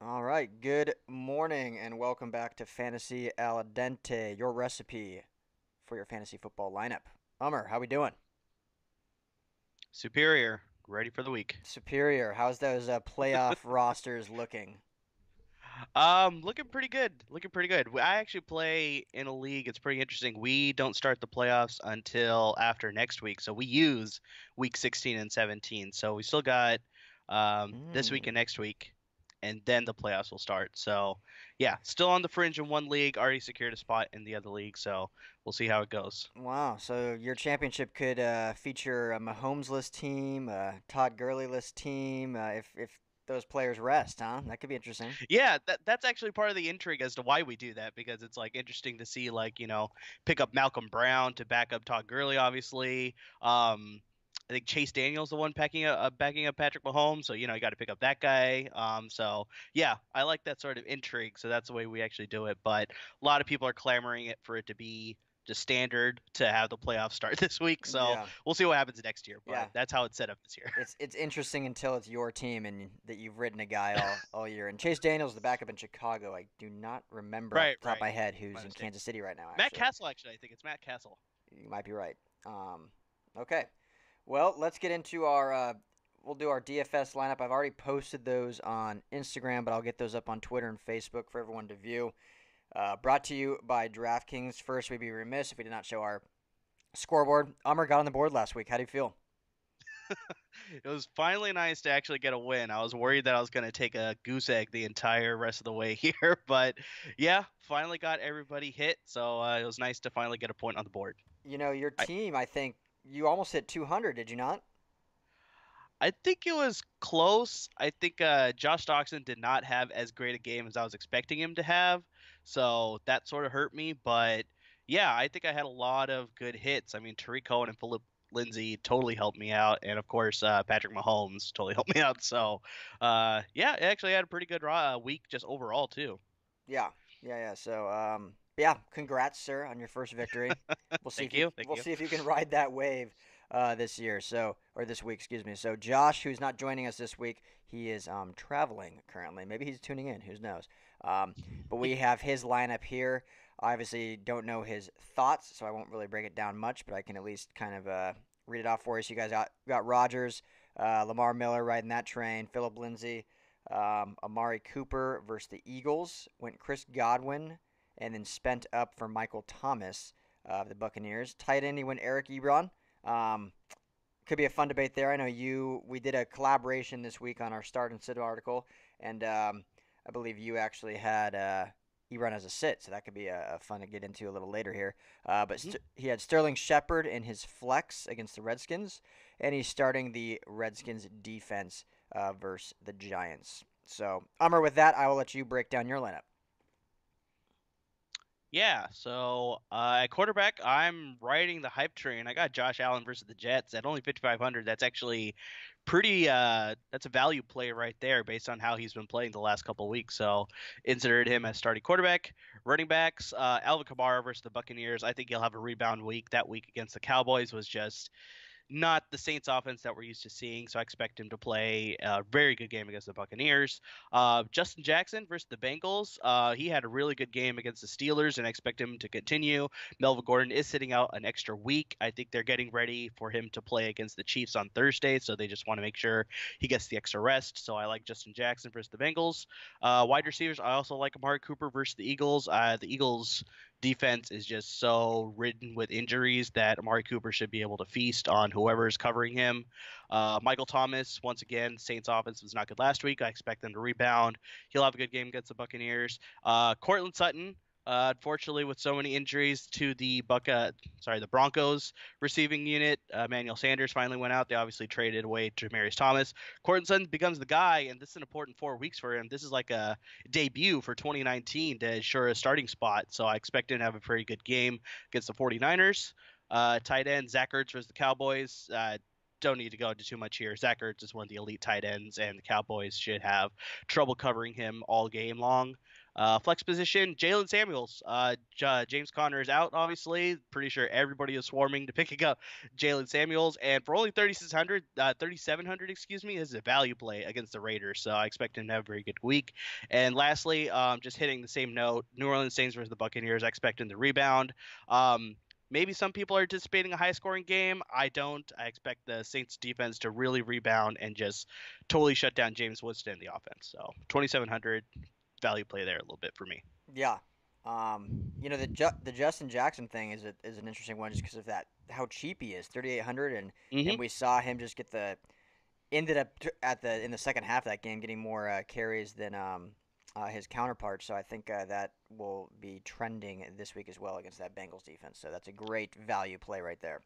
All right, good morning and welcome back to Fantasy Al Dente, your recipe for your fantasy football lineup. How we doing? Superior, ready for the week. Superior. How's those playoff rosters looking? Looking pretty good. Looking pretty good. I actually play in a league. It's pretty interesting. We don't start the playoffs until after next week, so we use week 16 and 17. So we still got this week Hmm. and next week, and then the playoffs will start. So yeah, still on the fringe in one league. Already secured a spot in the other league. So we'll see how it goes. Wow. So your championship could feature a Mahomes-less team, a Todd Gurley-less team, if those players rest, huh? That could be interesting. Yeah, that's actually part of the intrigue as to why we do that because it's like interesting to see pick up Malcolm Brown to back up Todd Gurley, obviously. I think Chase Daniel's the one backing up Patrick Mahomes, so you got to pick up that guy. So yeah, I like that sort of intrigue. So that's the way we actually do it. But a lot of people are clamoring it for it to be just standard to have the playoffs start this week. So Yeah. we'll see what happens next year. But Yeah. that's how it's set up this year. It's interesting until it's your team and that you've ridden a guy all year. And Chase Daniels, the backup in Chicago, I do not remember off Right, the top of right. my head My who's in mistake. Kansas City right now. Matt Actually, Castle, actually, I think it's Matt Castle. you might be right. Okay, well, let's get into our. We'll do our DFS lineup. I've already posted those on Instagram, but I'll get those up on Twitter and Facebook for everyone to view. Brought to you by DraftKings. First, we'd be remiss if we did not show our scoreboard. Ummer got on the board last week. How do you feel? It was finally nice to actually get a win. I was worried that I was going to take a goose egg the entire rest of the way here, but yeah, finally got everybody hit. So it was nice to finally get a point on the board. You know, your I, team. I think you almost hit 200. Did you not? I think it was close. I think Josh Doxson did not have as great a game as I was expecting him to have, so that sort of hurt me. But yeah, I think I had a lot of good hits. I mean, Tariq Cohen and Philip Lindsay totally helped me out, and of course Patrick Mahomes totally helped me out. So yeah, I actually had a pretty good week just overall too. Yeah, yeah. So, yeah, congrats, sir, on your first victory. We'll see if Thank you you, thank we'll you. see if you can ride that wave this year. So, or this week, excuse me. So, Josh, who's not joining us this week, he is traveling currently. Maybe he's tuning in. Who knows? Um, but we have his lineup here. I obviously don't know his thoughts, so I won't really break it down much. But I can at least kind of read it off for you. So, you guys got Rogers, Lamar Miller riding that train, Philip Lindsay. Amari Cooper versus the Eagles went Chris Godwin, and then spent up for Michael Thomas of the Buccaneers. Tight end, he went Eric Ebron. Um, could be a fun debate there. I know we did a collaboration this week on our start and sit article, and I believe you actually had Ebron as a sit, so that could be a fun to get into a little later here. But Mhm. he had Sterling Shepard in his flex against the Redskins, and he's starting the Redskins defense versus the Giants. So, with that, I will let you break down your lineup. Yeah, so at quarterback, I'm riding the hype train. I got Josh Allen versus the Jets at only 5,500. That's actually pretty. That's a value play right there based on how he's been playing the last couple of weeks. So inserted him as starting quarterback. Running backs, Alvin Kamara versus the Buccaneers. I think he'll have a rebound week. That week against the Cowboys was just not the Saints offense that we're used to seeing, so I expect him to play a very good game against the Buccaneers. Justin Jackson versus the Bengals. He had a really good game against the Steelers, and I expect him to continue. Melvin Gordon is sitting out an extra week. I think they're getting ready for him to play against the Chiefs on Thursday, so they just want to make sure he gets the extra rest. So I like Justin Jackson versus the Bengals. Wide receivers, I also like Amari Cooper versus the Eagles. The Eagles defense is just so ridden with injuries that Amari Cooper should be able to feast on whoever is covering him. Michael Thomas, once again, Saints offense was not good last week. I expect them to rebound. He'll have a good game against the Buccaneers. Cortland Sutton. Unfortunately, with so many injuries to the Broncos receiving unit, Emmanuel Sanders finally went out. They obviously traded away Demarius Thomas. Cortland Sutton becomes the guy, and this is an important 4 weeks for him. This is like a debut for 2019 to ensure a starting spot. So I expect him to have a very good game against the 49ers. Tight end, Zach Ertz versus the Cowboys. Don't need to go into too much here. Zach Ertz is one of the elite tight ends, and the Cowboys should have trouble covering him all game long. Flex position, Jalen Samuels. James Conner is out, obviously. Pretty sure everybody is swarming to picking up Jalen Samuels. And for only 3,600, 3,700, excuse me, this is a value play against the Raiders. So I expect him to have a very good week. And lastly, just hitting the same note, New Orleans Saints versus the Buccaneers. I expect him to rebound. Maybe some people are anticipating a high scoring game. I don't. I expect the Saints defense to really rebound and just totally shut down James Winston in the offense. So 2,700 value play there a little bit for me. Yeah. The Justin Jackson thing is an interesting one just because of that how cheap he is, 3,800, and Hmm. we saw him just get the ended up at the in the second half of that game getting more carries than his counterpart. So I think that will be trending this week as well against that Bengals defense. So that's a great value play right there.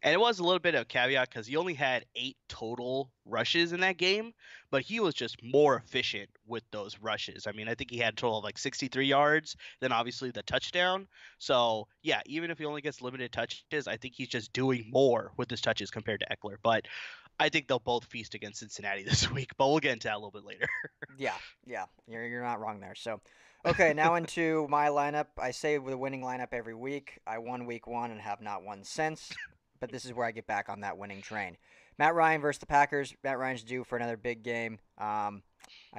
And it was a little bit of a caveat because he only had 8 total rushes in that game, but he was just more efficient with those rushes. I mean, I think he had a total of like 63 yards, then obviously the touchdown. So, yeah, even if he only gets limited touches, I think he's just doing more with his touches compared to Eckler. But I think they'll both feast against Cincinnati this week, but we'll get into that a little bit later. Yeah, yeah, you're not wrong there. So, okay, now into my lineup. I say the winning lineup every week. I won week one and have not won since, but this is where I get back on that winning train. Matt Ryan versus the Packers. Matt Ryan's due for another big game. I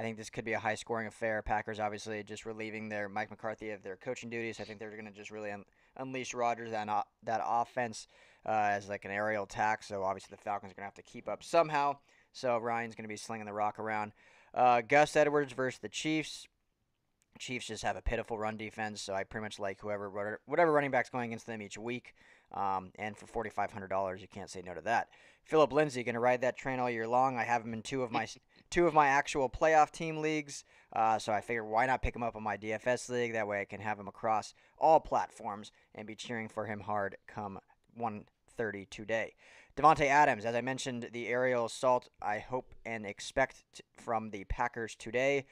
think this could be a high-scoring affair. Packers obviously just relieving their Mike McCarthy of their coaching duties. I think they're going to just really unleash Rodgers and that offense as like an aerial attack. So obviously the Falcons are going to have to keep up somehow. So Ryan's going to be slinging the rock around. Gus Edwards versus the Chiefs. Chiefs just have a pitiful run defense, so I pretty much like whatever running back's going against them each week. And for $4,500, you can't say no to that. Philip Lindsay going to ride that train all year long. I have him in two of my actual playoff team leagues, so I figured why not pick him up on my DFS league? That way I can have him across all platforms and be cheering for him hard come 1:30 today. Devontae Adams, as I mentioned, the aerial assault I hope and expect from the Packers today.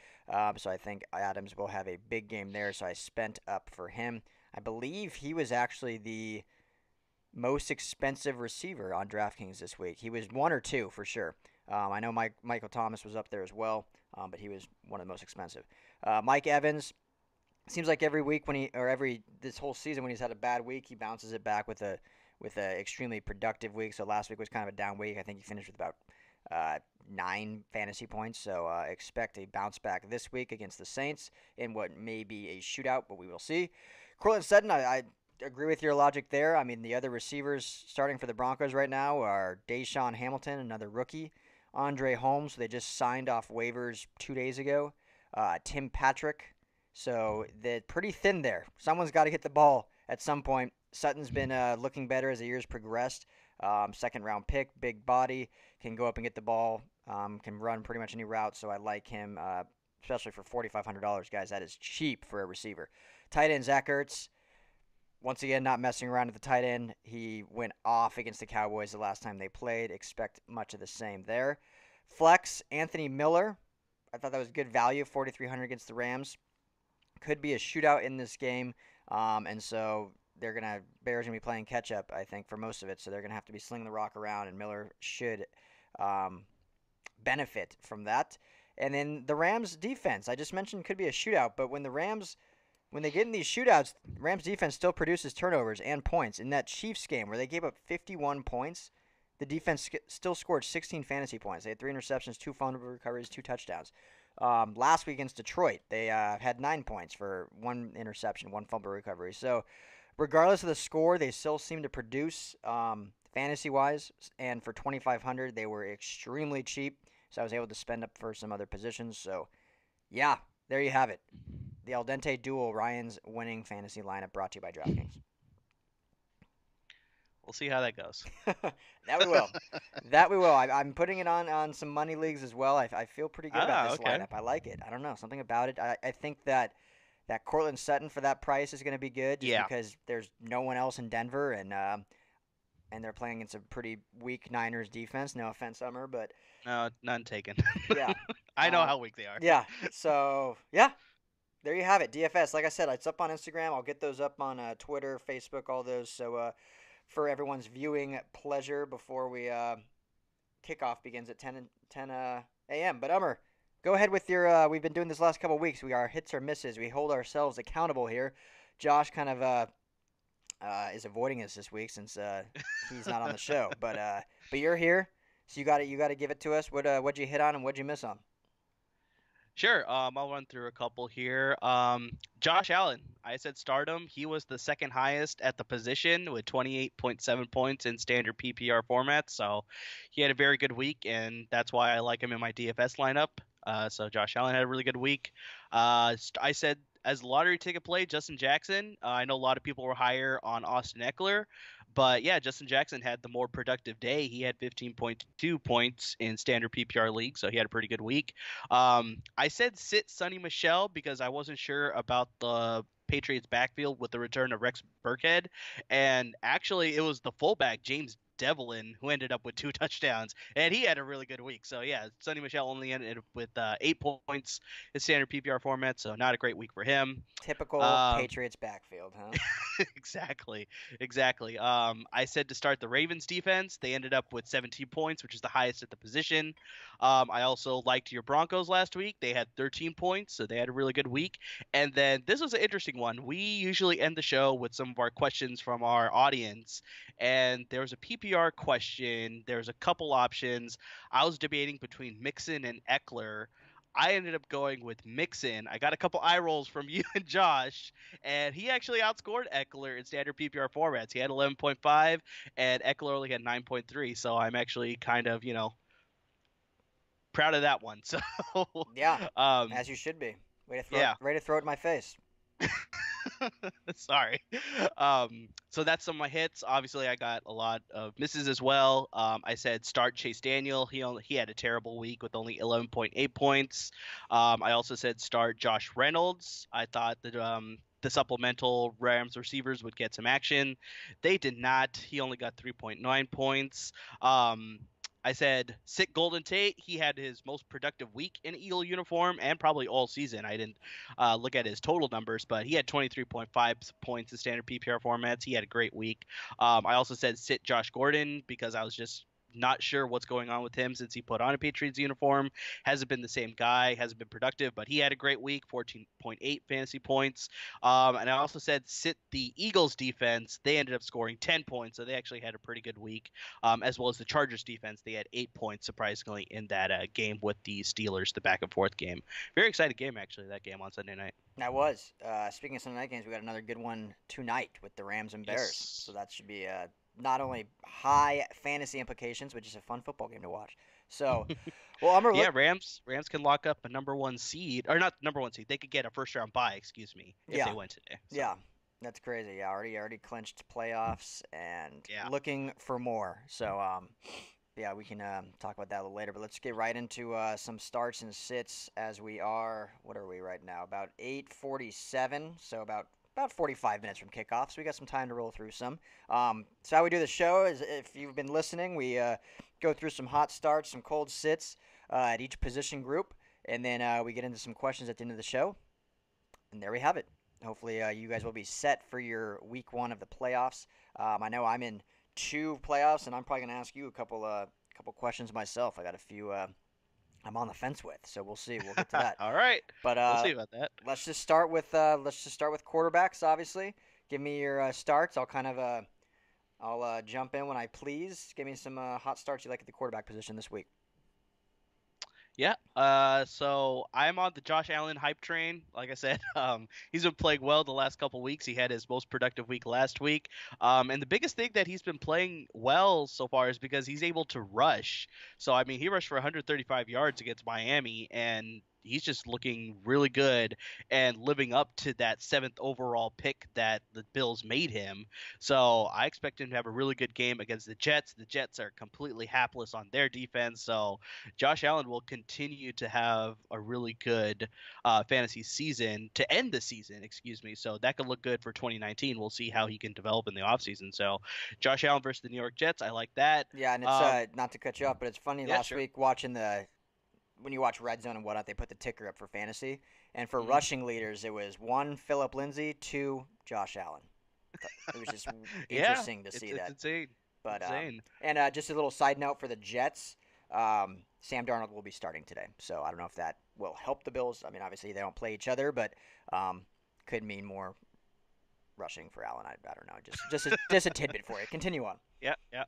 So I think Adams will have a big game there. So I spent up for him. I believe he was actually the most expensive receiver on DraftKings this week. He was one or two for sure. I know Michael Thomas was up there as well, but he was one of the most expensive. Mike Evans seems like every week every this whole season when he's had a bad week, he bounces it back with a extremely productive week. So last week was kind of a down week. I think he finished with about 9 fantasy points. So expect a bounce back this week against the Saints in what may be a shootout, but we will see. Cortland Sutton, I agree with your logic there. I mean, the other receivers starting for the Broncos right now are Deshaun Hamilton, another rookie, Andre Holmes. They just signed off waivers 2 days ago. Tim Patrick. So they're pretty thin there. Someone's got to hit the ball at some point. Sutton's been looking better as the years progressed. Second round pick, big body, can go up and get the ball, can run pretty much any route. So I like him, especially for $4,500, guys. That is cheap for a receiver. Tight end Zach Ertz, once again, not messing around at the tight end. He went off against the Cowboys the last time they played. Expect much of the same there. Flex Anthony Miller. I thought that was good value, 4,300 against the Rams. Could be a shootout in this game, and so Bears gonna be playing catch up, I think, for most of it. So they're gonna have to be slinging the rock around, and Miller should um, benefit from that. And then the Rams defense, I just mentioned, could be a shootout, but when they get in these shootouts, Rams defense still produces turnovers and points. In that Chiefs game where they gave up 51 points, the defense still scored 16 fantasy points. They had 3 interceptions, 2 fumble recoveries, 2 touchdowns. Last week against Detroit, they had 9 points for 1 interception, 1 fumble recovery. So regardless of the score, they still seem to produce fantasy wise. And for 2,500, they were extremely cheap. So I was able to spend up for some other positions. So yeah, there you have it. The Al Dente duel, Ryan's winning fantasy lineup, brought to you by DraftKings. We'll see how that goes. That we will. That we will. I'm putting it on some money leagues as well. I feel pretty good about this Okay. lineup. I like it. I don't know. Something about it. I think that Cortland Sutton for that price is going to be good just Yeah. because there's no one else in Denver and they're playing against a pretty weak Niners defense. No offense, Summer, but No, none taken. yeah. I know Um, how weak they are. yeah. So, yeah. There you have it. DFS. Like I said, it's up on Instagram. I'll get those up on Twitter, Facebook, all those. So for everyone's viewing pleasure before we kickoff begins at 10 a.m. But Ummer, Go ahead with your. We've been doing this last couple weeks. We are hits or misses. We hold ourselves accountable here. Josh kind of is avoiding us this week since he's not on the show. But you're here, so you got to give it to us. What'd you hit on and what'd you miss on? Sure. I'll run through a couple here. Josh Allen. I said stardom. He was the second highest at the position with 28.7 points in standard PPR format. So he had a very good week, and that's why I like him in my DFS lineup. So Josh Allen had a really good week. I said as lottery ticket play, Justin Jackson. I know a lot of people were higher on Austin Eckler. But yeah, Justin Jackson had the more productive day. He had 15.2 points in standard PPR league, so he had a pretty good week. I said sit Sonny Michel because I wasn't sure about the Patriots backfield with the return of Rex Burkhead, and actually it was the fullback James Devlin who ended up with 2 touchdowns, and he had a really good week. So yeah, Sonny Michel only ended up with 8 points in standard PPR format, so not a great week for him. Typical Um, Patriots backfield, huh? exactly, exactly. I said to start the Ravens defense. They ended up with 17 points, which is the highest at the position. I also liked your Broncos last week. They had 13 points, so they had a really good week. And then this was an interesting one. We usually end the show with some of our questions from our audience, and there was a PPR question. There's a couple options. I was debating between Mixon and Eckler. I ended up going with Mixon. I got a couple eye rolls from you and Josh, and he actually outscored Eckler in standard PPR formats. He had 11.5, and Eckler only had 9.3. So I'm actually kind of, proud of that one. So, Yeah, um, as you should be. yeah. Way to throw it in my face. Sorry. So that's some of my hits. Obviously, I got a lot of misses as well. I said start Chase Daniel. He had a terrible week with only 11.8 points. I also said start Josh Reynolds. I thought that the supplemental Rams receivers would get some action. They did not. He only got 3.9 points. I said sit Golden Tate. He had his most productive week in Eagle uniform and probably all season. I didn't look at his total numbers, but he had 23.5 points in standard PPR formats. He had a great week. I also said sit Josh Gordon because I was just not sure what's going on with him since he put on a Patriots uniform. Hasn't been the same guy, hasn't been productive, but he had a great week, 14.8 fantasy points. And I also said sit the Eagles defense. They ended up scoring 10 points, so they actually had a pretty good week, as well as the Chargers defense. They had 8 points, surprisingly, in that game with the Steelers, the back and forth game. Very excited game, actually, that game on Sunday night. That was. Speaking of Sunday night games, we got another good one tonight with the Rams and Bears. So Yes. that should be not only high fantasy implications, but just a fun football game to watch. So, well, I'm gonna Yeah, look. Rams can lock up a number one seed, or not number one seed. They could get a first round bye, excuse me, if they Yeah, win today. So yeah, that's crazy. Yeah, already clinched playoffs and yeah. looking for more. So, yeah, we can talk about that a little later. But let's get right into some starts and sits as we are. What are we right now? About 8:47. So about 45 minutes from kickoff. So we got some time to roll through some. So how we do the show is, if you've been listening, we go through some hot starts, some cold sits at each position group, and then we get into some questions at the end of the show. And there we have it. Hopefully, you guys will be set for your week one of the playoffs. I know I'm in two playoffs, and I'm probably gonna ask you a couple questions myself. I got a few I'm on the fence with, so we'll see. We'll get to that. All right. But We'll see about that. let's just start with quarterbacks. Obviously, give me your starts. I'll jump in when I please. Give me some hot starts you like at the quarterback position this week. Yeah. So I'm on the Josh Allen hype train. Like I said, he's been playing well the last couple weeks. He had his most productive week last week. And the biggest thing that he's been playing well so far is because he's able to rush. So I mean, he rushed for 135 yards against Miami, and he's just looking really good and living up to that seventh overall pick that the Bills made him. So I expect him to have a really good game against the Jets. The Jets are completely hapless on their defense, so Josh Allen will continue to have a really good fantasy season to end the season, excuse me. So that could look good for 2019. We'll see how he can develop in the offseason. So Josh Allen versus the New York Jets, I like that. Yeah, and it's not to cut you off, but it's funny Yeah, last sure. week watching the when you watch Red Zone and whatnot, they put the ticker up for fantasy, and for Hmm. rushing leaders, it was one Philip Lindsay, two Josh Allen. It was just Yeah, interesting to see it's that. insane. But Insane. and just a little side note for the Jets. Sam Darnold will be starting today, so I don't know if that will help the Bills. I mean, obviously they don't play each other, but um, could mean more rushing for Allen. I don't know. Just a tidbit for you. Continue on. Yeah, yeah.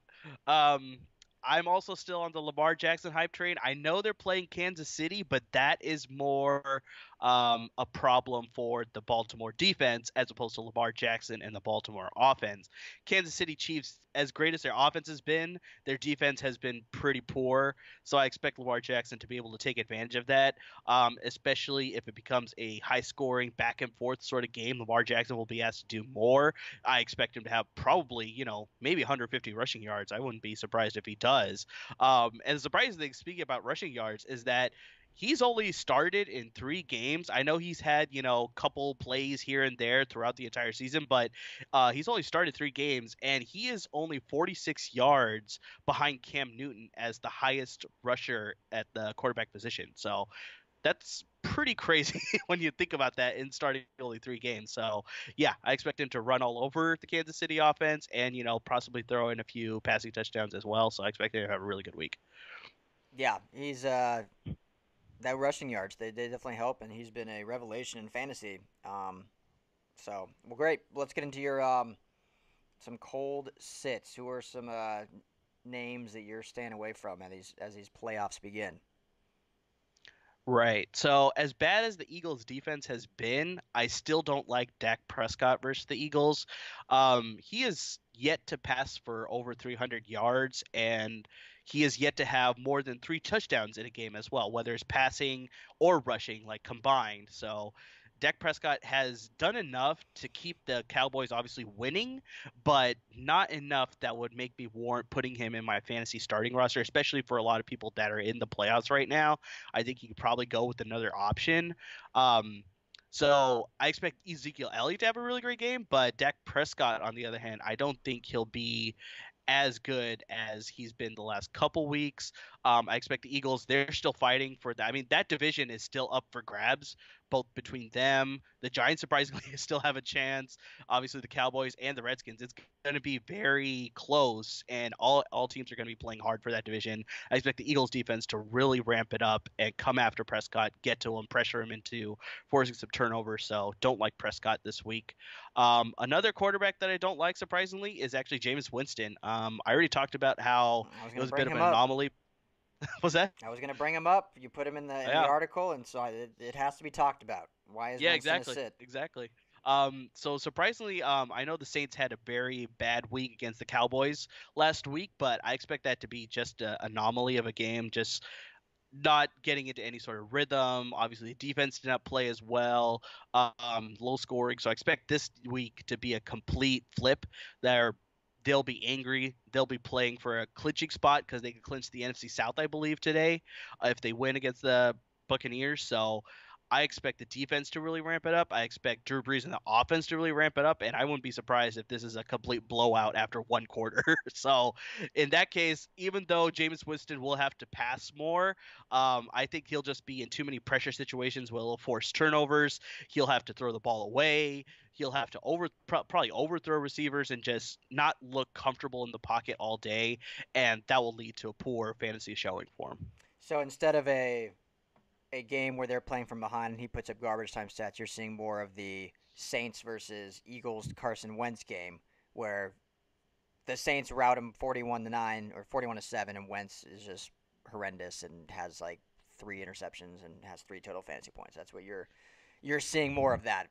Um, I'm also still on the Lamar Jackson hype train. I know they're playing Kansas City, but that is more a problem for the Baltimore defense as opposed to Lamar Jackson and the Baltimore offense. Kansas City Chiefs, as great as their offense has been, their defense has been pretty poor. So I expect Lamar Jackson to be able to take advantage of that, especially if it becomes a high-scoring, back-and-forth sort of game. Lamar Jackson will be asked to do more. I expect him to have probably, maybe 150 rushing yards. I wouldn't be surprised if he does. And the surprising thing, speaking about rushing yards, is that he's only started in 3 games. I know he's had, couple plays here and there throughout the entire season, but he's only started 3 games, and he is only 46 yards behind Cam Newton as the highest rusher at the quarterback position. So that's pretty crazy when you think about that in starting only 3 games. So yeah, I expect him to run all over the Kansas City offense and possibly throw in a few passing touchdowns as well. So I expect him to have a really good week. Yeah, he's that rushing yards. They definitely help, and he's been a revelation in fantasy. So well, great. Let's get into your some cold sits. Who are some names that you're staying away from as these playoffs begin? Right. So as bad as the Eagles defense has been, I still don't like Dak Prescott versus the Eagles. He is yet to pass for over 300 yards, and he is yet to have more than 3 touchdowns in a game as well, whether it's passing or rushing, like combined. So Dak Prescott has done enough to keep the Cowboys obviously winning, but not enough that would make me warrant putting him in my fantasy starting roster, especially for a lot of people that are in the playoffs right now. I think you could probably go with another option. Um, so I expect Ezekiel Elliott to have a really great game, but Dak Prescott, on the other hand, I don't think he'll be as good as he's been the last couple weeks. I expect the Eagles, they're still fighting for that. I mean, that division is still up for grabs, both between them. The Giants, surprisingly, still have a chance. Obviously, the Cowboys and the Redskins. It's going to be very close, and all teams are going to be playing hard for that division. I expect the Eagles defense to really ramp it up and come after Prescott, get to him, pressure him into forcing some turnovers. So don't like Prescott this week. Another quarterback that I don't like, surprisingly, is actually Jameis Winston. I already talked about how I was it gonna was a bring bit of him an up. anomaly. Was that? I was gonna bring him up. You put him in the Yeah, article, and so it has to be talked about. Why is yeah, Winston a exactly, sit? exactly. So surprisingly, I know the Saints had a very bad week against the Cowboys last week, but I expect that to be just an anomaly of a game, just not getting into any sort of rhythm. Obviously, the defense did not play as well, low scoring. So I expect this week to be a complete flip. They're They'll be angry. They'll be playing for a clinching spot because they can clinch the NFC South, I believe, today if they win against the Buccaneers. So I expect the defense to really ramp it up. I expect Drew Brees and the offense to really ramp it up, and I wouldn't be surprised if this is a complete blowout after 1 quarter. So in that case, even though Jameis Winston will have to pass more, I think he'll just be in too many pressure situations where he'll force turnovers. He'll have to throw the ball away. He'll have to probably overthrow receivers and just not look comfortable in the pocket all day, and that will lead to a poor fantasy showing for him. So instead of a game where they're playing from behind and he puts up garbage time stats, you're seeing more of the Saints versus Eagles Carson Wentz game where the Saints rout him 41-9 or 41-7, and Wentz is just horrendous and has like 3 interceptions and has 3 total fantasy points. That's what you're seeing more of that.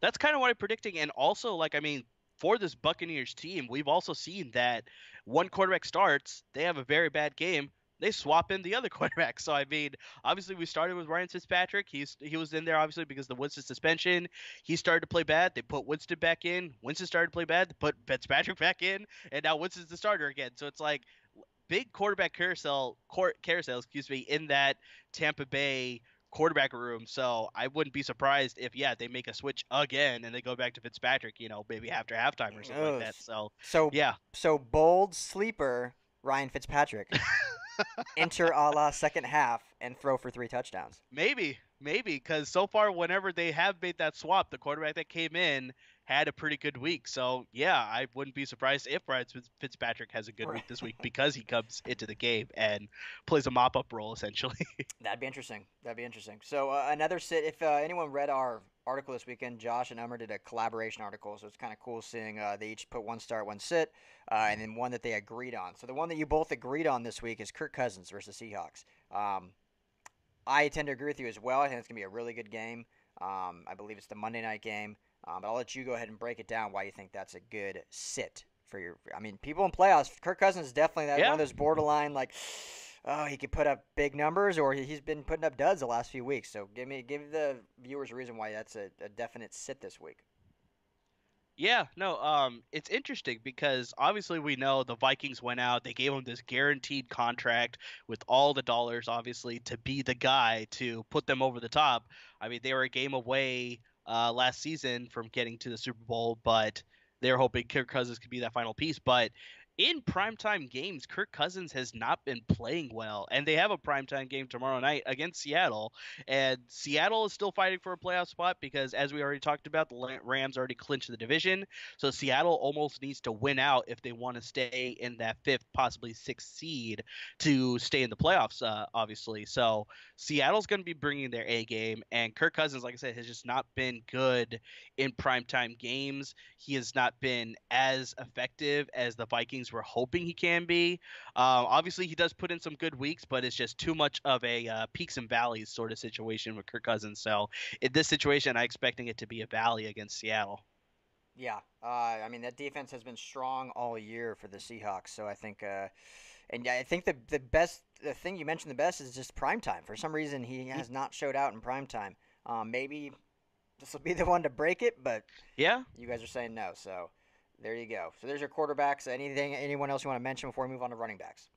That's kind of what I'm predicting. And also, like, I mean, for this Buccaneers team, we've also seen that one quarterback starts, they have a very bad game. They swap in the other quarterback. So I mean, obviously we started with Ryan Fitzpatrick. He was in there obviously because of the Winston suspension. He started to play bad. They put Winston back in. Winston started to play bad. They put Fitzpatrick back in, and now Winston's the starter again. So it's like big quarterback carousel, excuse me, in that Tampa Bay quarterback room. So I wouldn't be surprised if they make a switch again and they go back to Fitzpatrick, maybe after halftime or something like Ugh. that. So So yeah, so bold sleeper Ryan Fitzpatrick enter a la second half and throw for 3 touchdowns. maybe because so far whenever they have made that swap, the quarterback that came in had a pretty good week. So yeah, I wouldn't be surprised if Ryan Fitzpatrick has a good Right. week this week because he comes into the game and plays a mop up role essentially. That'd be interesting. That'd be interesting. So another sit. If anyone read our article this weekend, Josh and Ummer did a collaboration article, so it's kind of cool seeing they each put one start, one sit, and then one that they agreed on. So the one that you both agreed on this week is Kirk Cousins versus Seahawks. I tend to agree with you as well. I think it's gonna be a really good game. I believe it's the Monday night game, but I'll let you go ahead and break it down why you think that's a good sit for your. I mean, people in playoffs, Kirk Cousins is definitely that one Yeah. of those borderline like, oh, he could put up big numbers, or he's been putting up duds the last few weeks. So give the viewers a reason why that's a definite sit this week. Yeah, no, it's interesting because obviously we know the Vikings went out, they gave him this guaranteed contract with all the dollars, obviously, to be the guy to put them over the top. I mean, they were a game away last season from getting to the Super Bowl, but they're hoping Kirk Cousins could be that final piece. But in primetime games, Kirk Cousins has not been playing well, and they have a primetime game tomorrow night against Seattle. And Seattle is still fighting for a playoff spot because, as we already talked about, the Rams already clinched the division. So Seattle almost needs to win out if they want to stay in that fifth, possibly sixth seed to stay in the playoffs, obviously. So Seattle's going to be bringing their A game. And Kirk Cousins, like I said, has just not been good in primetime games. He has not been as effective as the Vikings were hoping he can be. Obviously, he does put in some good weeks, but it's just too much of a peaks and valleys sort of situation with Kirk Cousins. So in this situation, I'm expecting it to be a valley against Seattle. Yeah, I mean that defense has been strong all year for the Seahawks. So I think, and yeah, I think the thing you mentioned the best is just prime time. For some reason, he Mhm. has not showed out in prime time. Maybe this will be the one to break it, but Yeah. you guys are saying no. So there you go. So there's your quarterbacks. Anyone else you want to mention before we move on to running backs?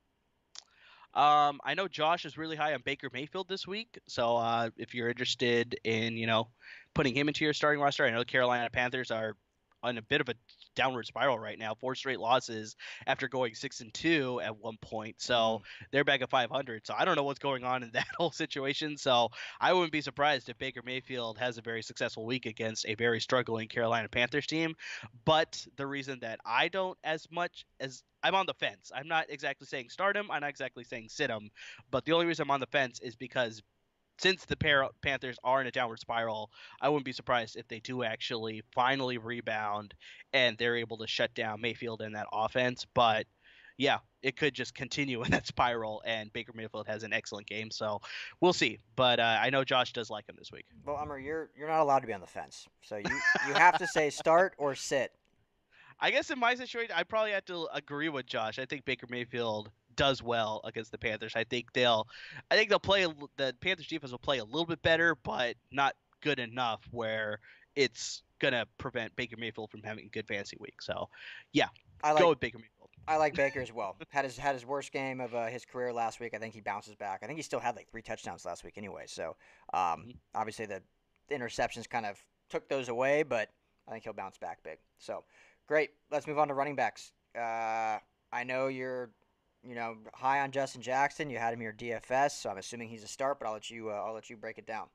I know Josh is really high on Baker Mayfield this week, so if you're interested in, putting him into your starting roster, I know the Carolina Panthers are on a bit of a downward spiral right now. Four straight losses after going 6-2 at one point, Mm-hmm. so they're back at 500. So I don't know what's going on in that whole situation. So I wouldn't be surprised if Baker Mayfield has a very successful week against a very struggling Carolina Panthers team. But the reason that I don't as much as I'm on the fence. I'm not exactly saying start him. I'm not exactly saying sit him. But the only reason I'm on the fence is because since the Panthers are in a downward spiral, I wouldn't be surprised if they do actually finally rebound and they're able to shut down Mayfield in that offense. But yeah, it could just continue in that spiral, and Baker Mayfield has an excellent game. So we'll see. But I know Josh does like him this week. Well, Umar, you're not allowed to be on the fence. So you have to say start or sit. I guess in my situation, I probably have to agree with Josh. I think Baker Mayfield does well against the Panthers. I think they'll play the Panthers defense will play a little bit better, but not good enough where it's gonna prevent Baker Mayfield from having a good fantasy week. So, yeah, I go like with Baker Mayfield. I like Baker as well. Had his worst game of his career last week. I think he bounces back. I think he still had like 3 touchdowns last week anyway. So Mhm. obviously the interceptions kind of took those away, but I think he'll bounce back big. So great. Let's move on to running backs. I know you're high on Justin Jackson. You had him here DFS, so I'm assuming he's a start. But I'll let you break it down.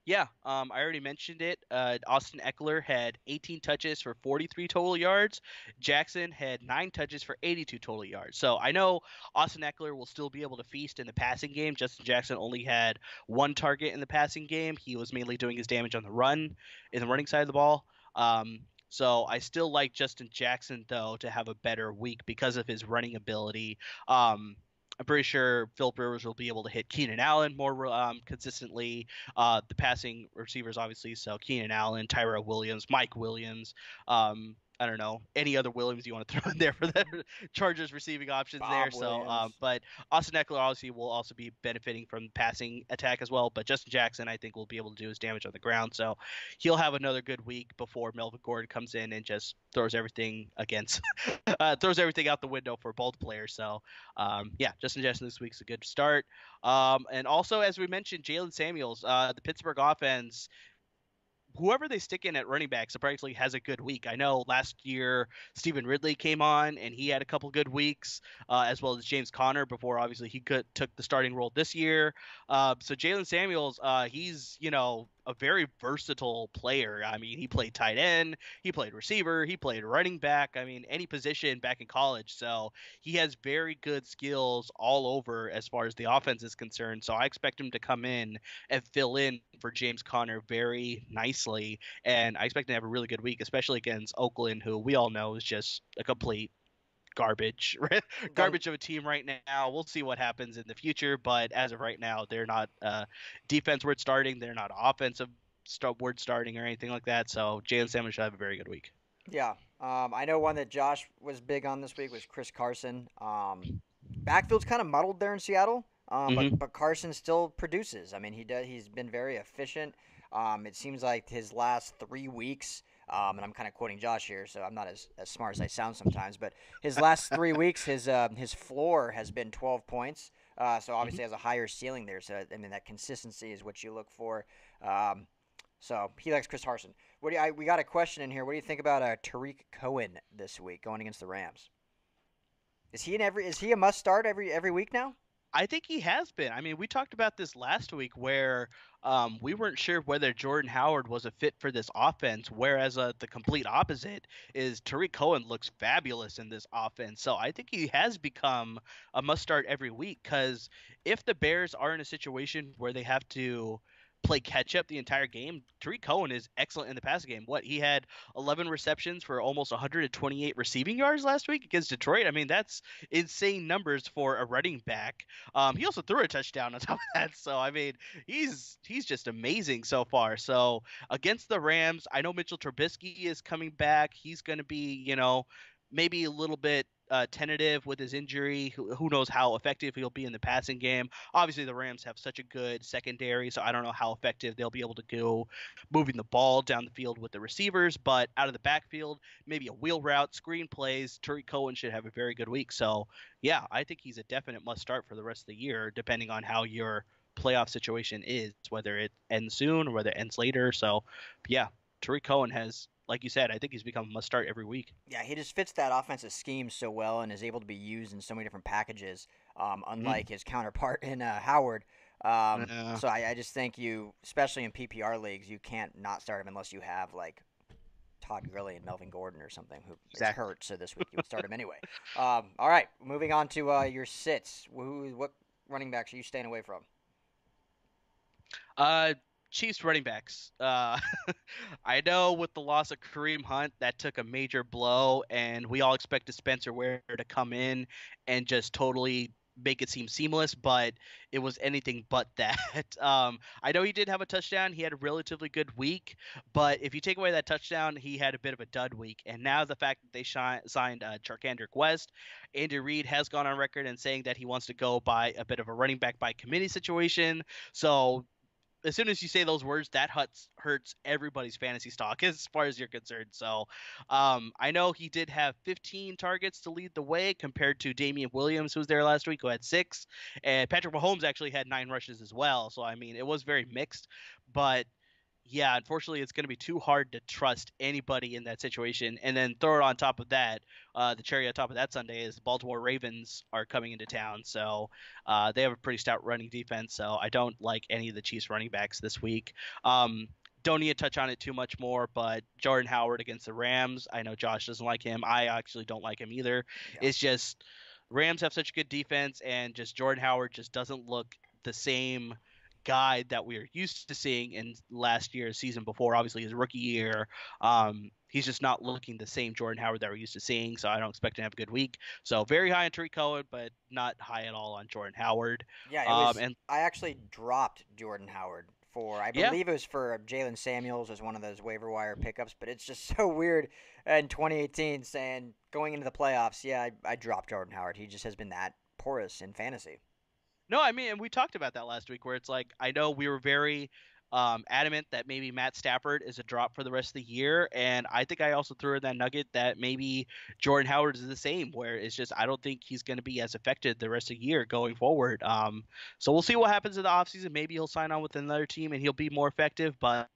Yeah, I already mentioned it. Austin Eckler had 18 touches for 43 total yards. Jackson had 9 touches for 82 total yards. So I know Austin Eckler will still be able to feast in the passing game. Justin Jackson only had one target in the passing game. He was mainly doing his damage on the run, in the running side of the ball. So I still like Justin Jackson though to have a better week because of his running ability. I'm pretty sure Philip Rivers will be able to hit Keenan Allen more consistently. The passing receivers, obviously, so Keenan Allen, Tyrell Williams, Mike Williams. I don't know any other Williams you want to throw in there for the Chargers receiving options there. Bob So, Williams. but Austin Eckler obviously will also be benefiting from the passing attack as well. But Justin Jackson, I think, will be able to do his damage on the ground. So he'll have another good week before Melvin Gordon comes in and just throws everything against, throws everything out the window for both players. So, yeah, Justin Jackson this week's a good start. And also, as we mentioned, Jalen Samuels, the Pittsburgh offense, whoever they stick in at running back surprisingly has a good week. I know last year Stephen Ridley came on and he had a couple good weeks, as well as James Conner before obviously took the starting role this year. So Jalen Samuels, he's a very versatile player. I mean, he played tight end, he played receiver, he played running back. I mean, any position back in college. So he has very good skills all over as far as the offense is concerned. So I expect him to come in and fill in for James Conner very nicely. And I expect him to have a really good week, especially against Oakland, who we all know is just a complete garbage Don't garbage of a team right now. We'll see what happens in the future, but as of right now, they're not defense worth starting. They're not offensive worth starting or anything like that. So Jalen Salmon should have a very good week. Yeah. I know one that Josh was big on this week was Chris Carson. Backfield's kind of muddled there in Seattle, Hmm. but Carson still produces. I mean, he does. He's been very efficient. It seems like his last 3 weeks, and I'm kind of quoting Josh here, so I'm not as smart as I sound sometimes, but his last 3 weeks, his floor has been 12 points. So Hmm. obviously has a higher ceiling there. So I mean, that consistency is what you look for. Um, so he likes Chris Carson. We got a question in here. What do you think about Tariq Cohen this week going against the Rams? Is he a must start every week now? I think he has been. I mean, we talked about this last week where we weren't sure whether Jordan Howard was a fit for this offense, whereas the complete opposite is Tariq Cohen looks fabulous in this offense. So I think he has become a must start every week because if the Bears are in a situation where they have to play catch up the entire game, Tariq Cohen is excellent in the passing game. What, he had 11 receptions for almost 128 receiving yards last week against Detroit. I mean, that's insane numbers for a running back. He also threw a touchdown on top of that. So I mean, he's just amazing so far. So against the Rams, I know Mitchell Trubisky is coming back. He's going to be, maybe a little bit tentative with his injury. Who knows how effective he'll be in the passing game? Obviously, the Rams have such a good secondary, so I don't know how effective they'll be able to go moving the ball down the field with the receivers. But out of the backfield, maybe a wheel route, screen plays. Tariq Cohen should have a very good week. So yeah, I think he's a definite must start for the rest of the year, depending on how your playoff situation is, whether it ends soon or whether it ends later. So yeah, Tariq Cohen has, like you said, I think he's become a must start every week. Yeah, he just fits that offensive scheme so well and is able to be used in so many different packages, Mm-hmm. unlike his counterpart in Howard. Uh, So I just think you, especially in PPR leagues, you can't not start him unless you have like Todd Gurley and Melvin Gordon or something who is exactly. hurt. So this week you would start him anyway. All right, moving on to your sits. What running backs are you staying away from? Uh, Chiefs running backs. I know with the loss of Kareem Hunt, that took a major blow, and we all expected Spencer Ware to come in and just totally make it seem seamless, but it was anything but that. I know he did have a touchdown. He had a relatively good week, but if you take away that touchdown, he had a bit of a dud week. And now the fact that they signed Charkandrick West, Andy Reid has gone on record and saying that he wants to go by a bit of a running back by committee situation. So as soon as you say those words, that hurts everybody's fantasy stock as far as you're concerned. So I know he did have 15 targets to lead the way compared to Damian Williams, who was there last week, who had 6. And Patrick Mahomes actually had 9 rushes as well. So, I mean, it was very mixed. But yeah, unfortunately, it's going to be too hard to trust anybody in that situation. And then throw it on top of that, the cherry on top of that Sunday is the Baltimore Ravens are coming into town. So they have a pretty stout running defense. So I don't like any of the Chiefs running backs this week. Don't need to touch on it too much more, but Jordan Howard against the Rams. I know Josh doesn't like him. I actually don't like him either. Yeah. It's just Rams have such a good defense, and just Jordan Howard just doesn't look the same guy that we are used to seeing in last year's season before. Obviously, his rookie year, he's just not looking the same Jordan Howard that we're used to seeing. So I don't expect him to have a good week. So very high on Tariq Cohen, but not high at all on Jordan Howard. Yeah, it was. And I actually dropped Jordan Howard for, I yeah, believe it was for Jalen Samuels as one of those waiver wire pickups, but it's just so weird in 2018 saying going into the playoffs, yeah, I dropped Jordan Howard. He just has been that porous in fantasy. no, I mean, and we talked about that last week, where it's like I know we were very adamant that maybe Matt Stafford is a drop for the rest of the year, and I think I also threw in that nugget that maybe Jordan Howard is the same, where it's just I don't think he's going to be as affected the rest of the year going forward. So we'll see what happens in the offseason. Maybe he'll sign on with another team and he'll be more effective, but.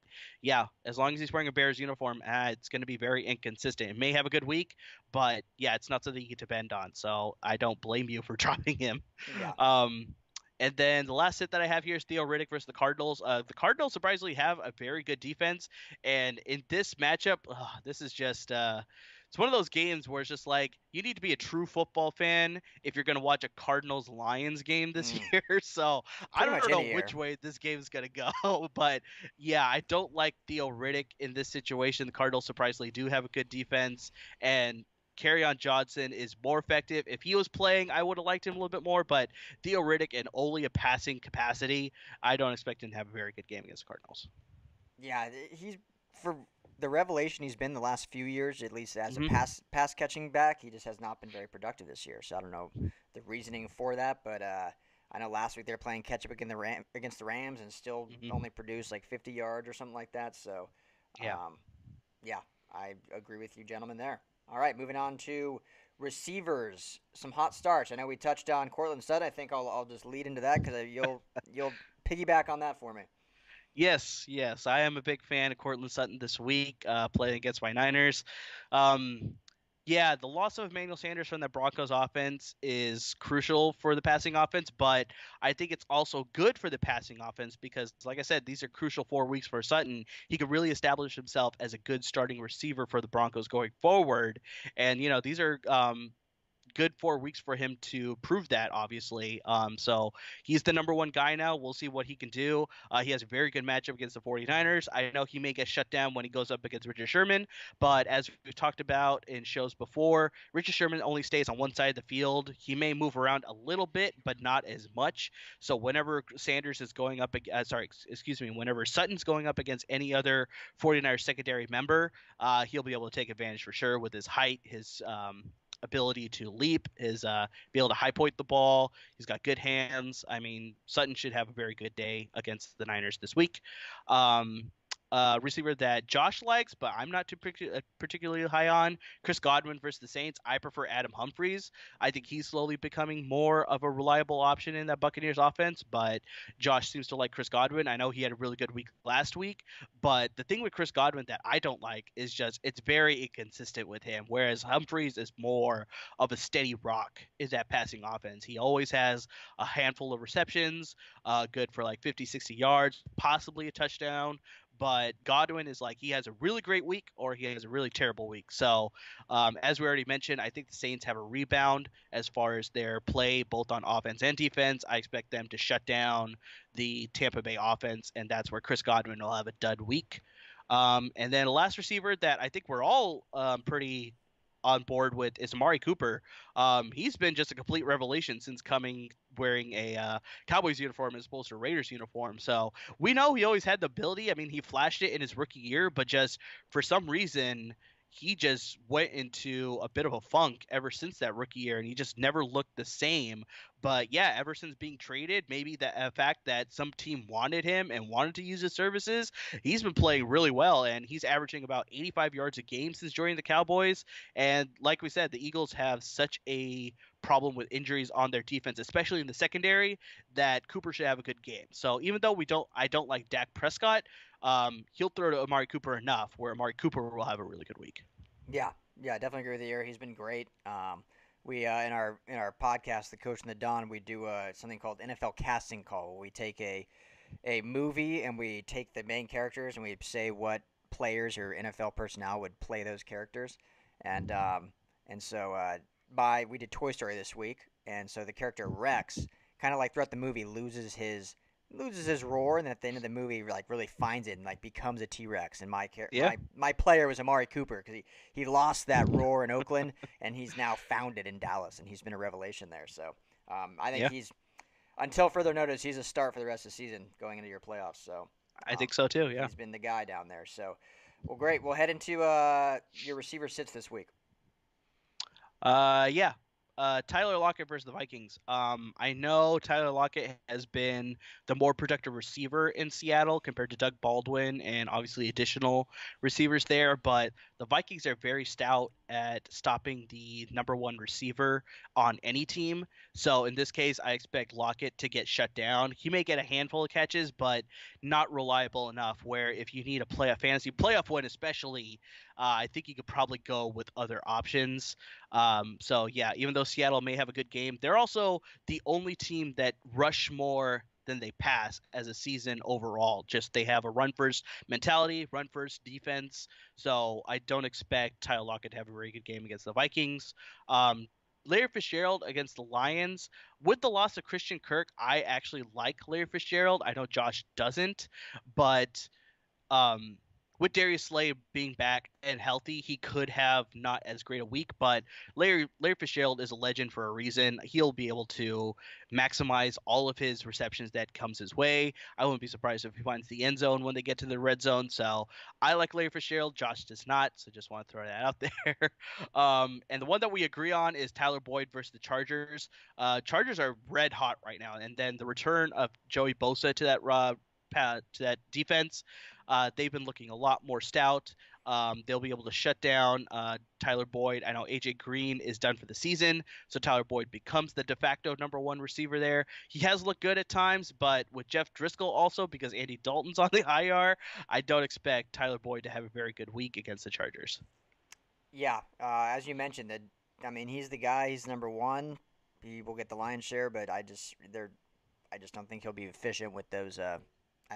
Yeah, as long as he's wearing a Bears uniform, it's going to be very inconsistent. It may have a good week, but yeah, it's not something you get to depend on. So I don't blame you for dropping him. Yeah. Um, And then the last sit that I have here is Theo Riddick versus the Cardinals. The Cardinals surprisingly have a very good defense, and in this matchup, this is just it's one of those games where it's just like you need to be a true football fan if you're going to watch a Cardinals Lions game this Mm, year. So I pretty much don't know any which year. way this game is going to go, but yeah, I don't like Theo Riddick in this situation. The Cardinals surprisingly do have a good defense, and on Johnson is more effective. If he was playing, I would have liked him a little bit more, but Theo Riddick in only a passing capacity, I don't expect him to have a very good game against the Cardinals. Yeah, he's for the revelation he's been the last few years, at least as a Hmm. pass catching back. He just has not been very productive this year. So I don't know the reasoning for that, but I know last week they were playing catch up against the Rams and still Hmm. only produced like 50 yards or something like that. So, Yeah. um, yeah, I agree with you, gentlemen. There. All right, moving on to receivers. Some hot starts. I know we touched on Cortland Sutton. I think I'll just lead into that because you'll piggyback on that for me. Yes, yes, I am a big fan of Cortland Sutton this week, playing against my Niners. Um, yeah, the loss of Emmanuel Sanders from the Broncos offense is crucial for the passing offense, but I think it's also good for the passing offense because, like I said, these are crucial 4 weeks for Sutton. He could really establish himself as a good starting receiver for the Broncos going forward. And, these are good 4 weeks for him to prove that, obviously. So he's the number one guy now. We'll see what he can do. He has a very good matchup against the 49ers. I know he may get shut down when he goes up against Richard Sherman, but as we've talked about in shows before, Richard Sherman only stays on one side of the field. He may move around a little bit, but not as much. So whenever Sanders is going up, excuse me, whenever Sutton's going up against any other 49ers secondary member, he'll be able to take advantage for sure with his height, his ability to leap, his be able to high point the ball. He's got good hands. I mean, Sutton should have a very good day against the Niners this week. Um, Receiver that Josh likes, but I'm not too particularly high on. Chris Godwin versus the Saints. I prefer Adam Humphries. I think he's slowly becoming more of a reliable option in that Buccaneers offense, but Josh seems to like Chris Godwin. I know he had a really good week last week, but the thing with Chris Godwin that I don't like is just it's very inconsistent with him. Whereas Humphreys is more of a steady rock in that passing offense. He always has a handful of receptions, good for like 50, 60 yards, possibly a touchdown. But Godwin is like he has a really great week or he has a really terrible week. So, as we already mentioned, I think the Saints have a rebound as far as their play, both on offense and defense. I expect them to shut down the Tampa Bay offense, and that's where Chris Godwin will have a dud week. And then the last receiver that I think we're all pretty on board with is Amari Cooper. He's been just a complete revelation since coming wearing a Cowboys uniform as opposed to a Raiders uniform. So we know he always had the ability. I mean, he flashed it in his rookie year, but just for some reason, he just went into a bit of a funk ever since that rookie year, and he just never looked the same. But yeah, ever since being traded, maybe the fact that some team wanted him and wanted to use his services, he's been playing really well, and he's averaging about 85 yards a game since joining the Cowboys. And like we said, the Eagles have such a problem with injuries on their defense, especially in the secondary, that Cooper should have a good game. So even though I don't like Dak Prescott, he'll throw to Amari Cooper enough where Amari Cooper will have a really good week. Yeah, yeah, definitely agree with you. He's been great. We in our podcast, the Coach and the Don, we do something called NFL casting call. Where we take a movie and we take the main characters and we say what players or NFL personnel would play those characters, and so by we did Toy Story this week, and so the character Rex kind of like throughout the movie loses his roar, and then at the end of the movie, like really finds it and like becomes a T Rex. And Yeah, my player was Amari Cooper because he lost that roar in Oakland, and he's now found it in Dallas, and he's been a revelation there. So I think yeah, he's until further notice, he's a start for the rest of the season going into your playoffs. So I think so too. Yeah. he's been the guy down there. So well, great. We'll head into your receiver sits this week. Yeah. Tyler Lockett versus the Vikings. I know Tyler Lockett has been the more productive receiver in Seattle compared to Doug Baldwin and obviously additional receivers there, but the Vikings are very stout at stopping the number one receiver on any team. So in this case, I expect Lockett to get shut down. He may get a handful of catches, but not reliable enough where if you need a fantasy playoff win, especially, I think you could probably go with other options. So yeah, even though Seattle may have a good game, they're also the only team that rush more than they pass as a season overall. Just they have a run first mentality, run first defense. So I don't expect Tyler Lockett to have a very good game against the Vikings. Um, Larry Fitzgerald against the Lions. With the loss of Christian Kirk, I actually like Larry Fitzgerald. I know Josh doesn't, but um, with Darius Slay being back and healthy, he could have not as great a week. But Larry Fitzgerald is a legend for a reason. He'll be able to maximize all of his receptions that comes his way. I wouldn't be surprised if he finds the end zone when they get to the red zone. So I like Larry Fitzgerald. Josh does not. So just want to throw that out there. And the one that we agree on is Tyler Boyd versus the Chargers. Chargers are red hot right now, and then the return of Joey Bosa to that defense. They've been looking a lot more stout. They'll be able to shut down Tyler Boyd. I know AJ Green is done for the season, so Tyler Boyd becomes the de facto number one receiver there. He has looked good at times, but with Jeff Driscoll also, because Andy Dalton's on the IR, I don't expect Tyler Boyd to have a very good week against the Chargers. Yeah, as you mentioned, that I mean, he's the guy. He's number one. He will get the lion's share, but I just don't think he'll be efficient with those. I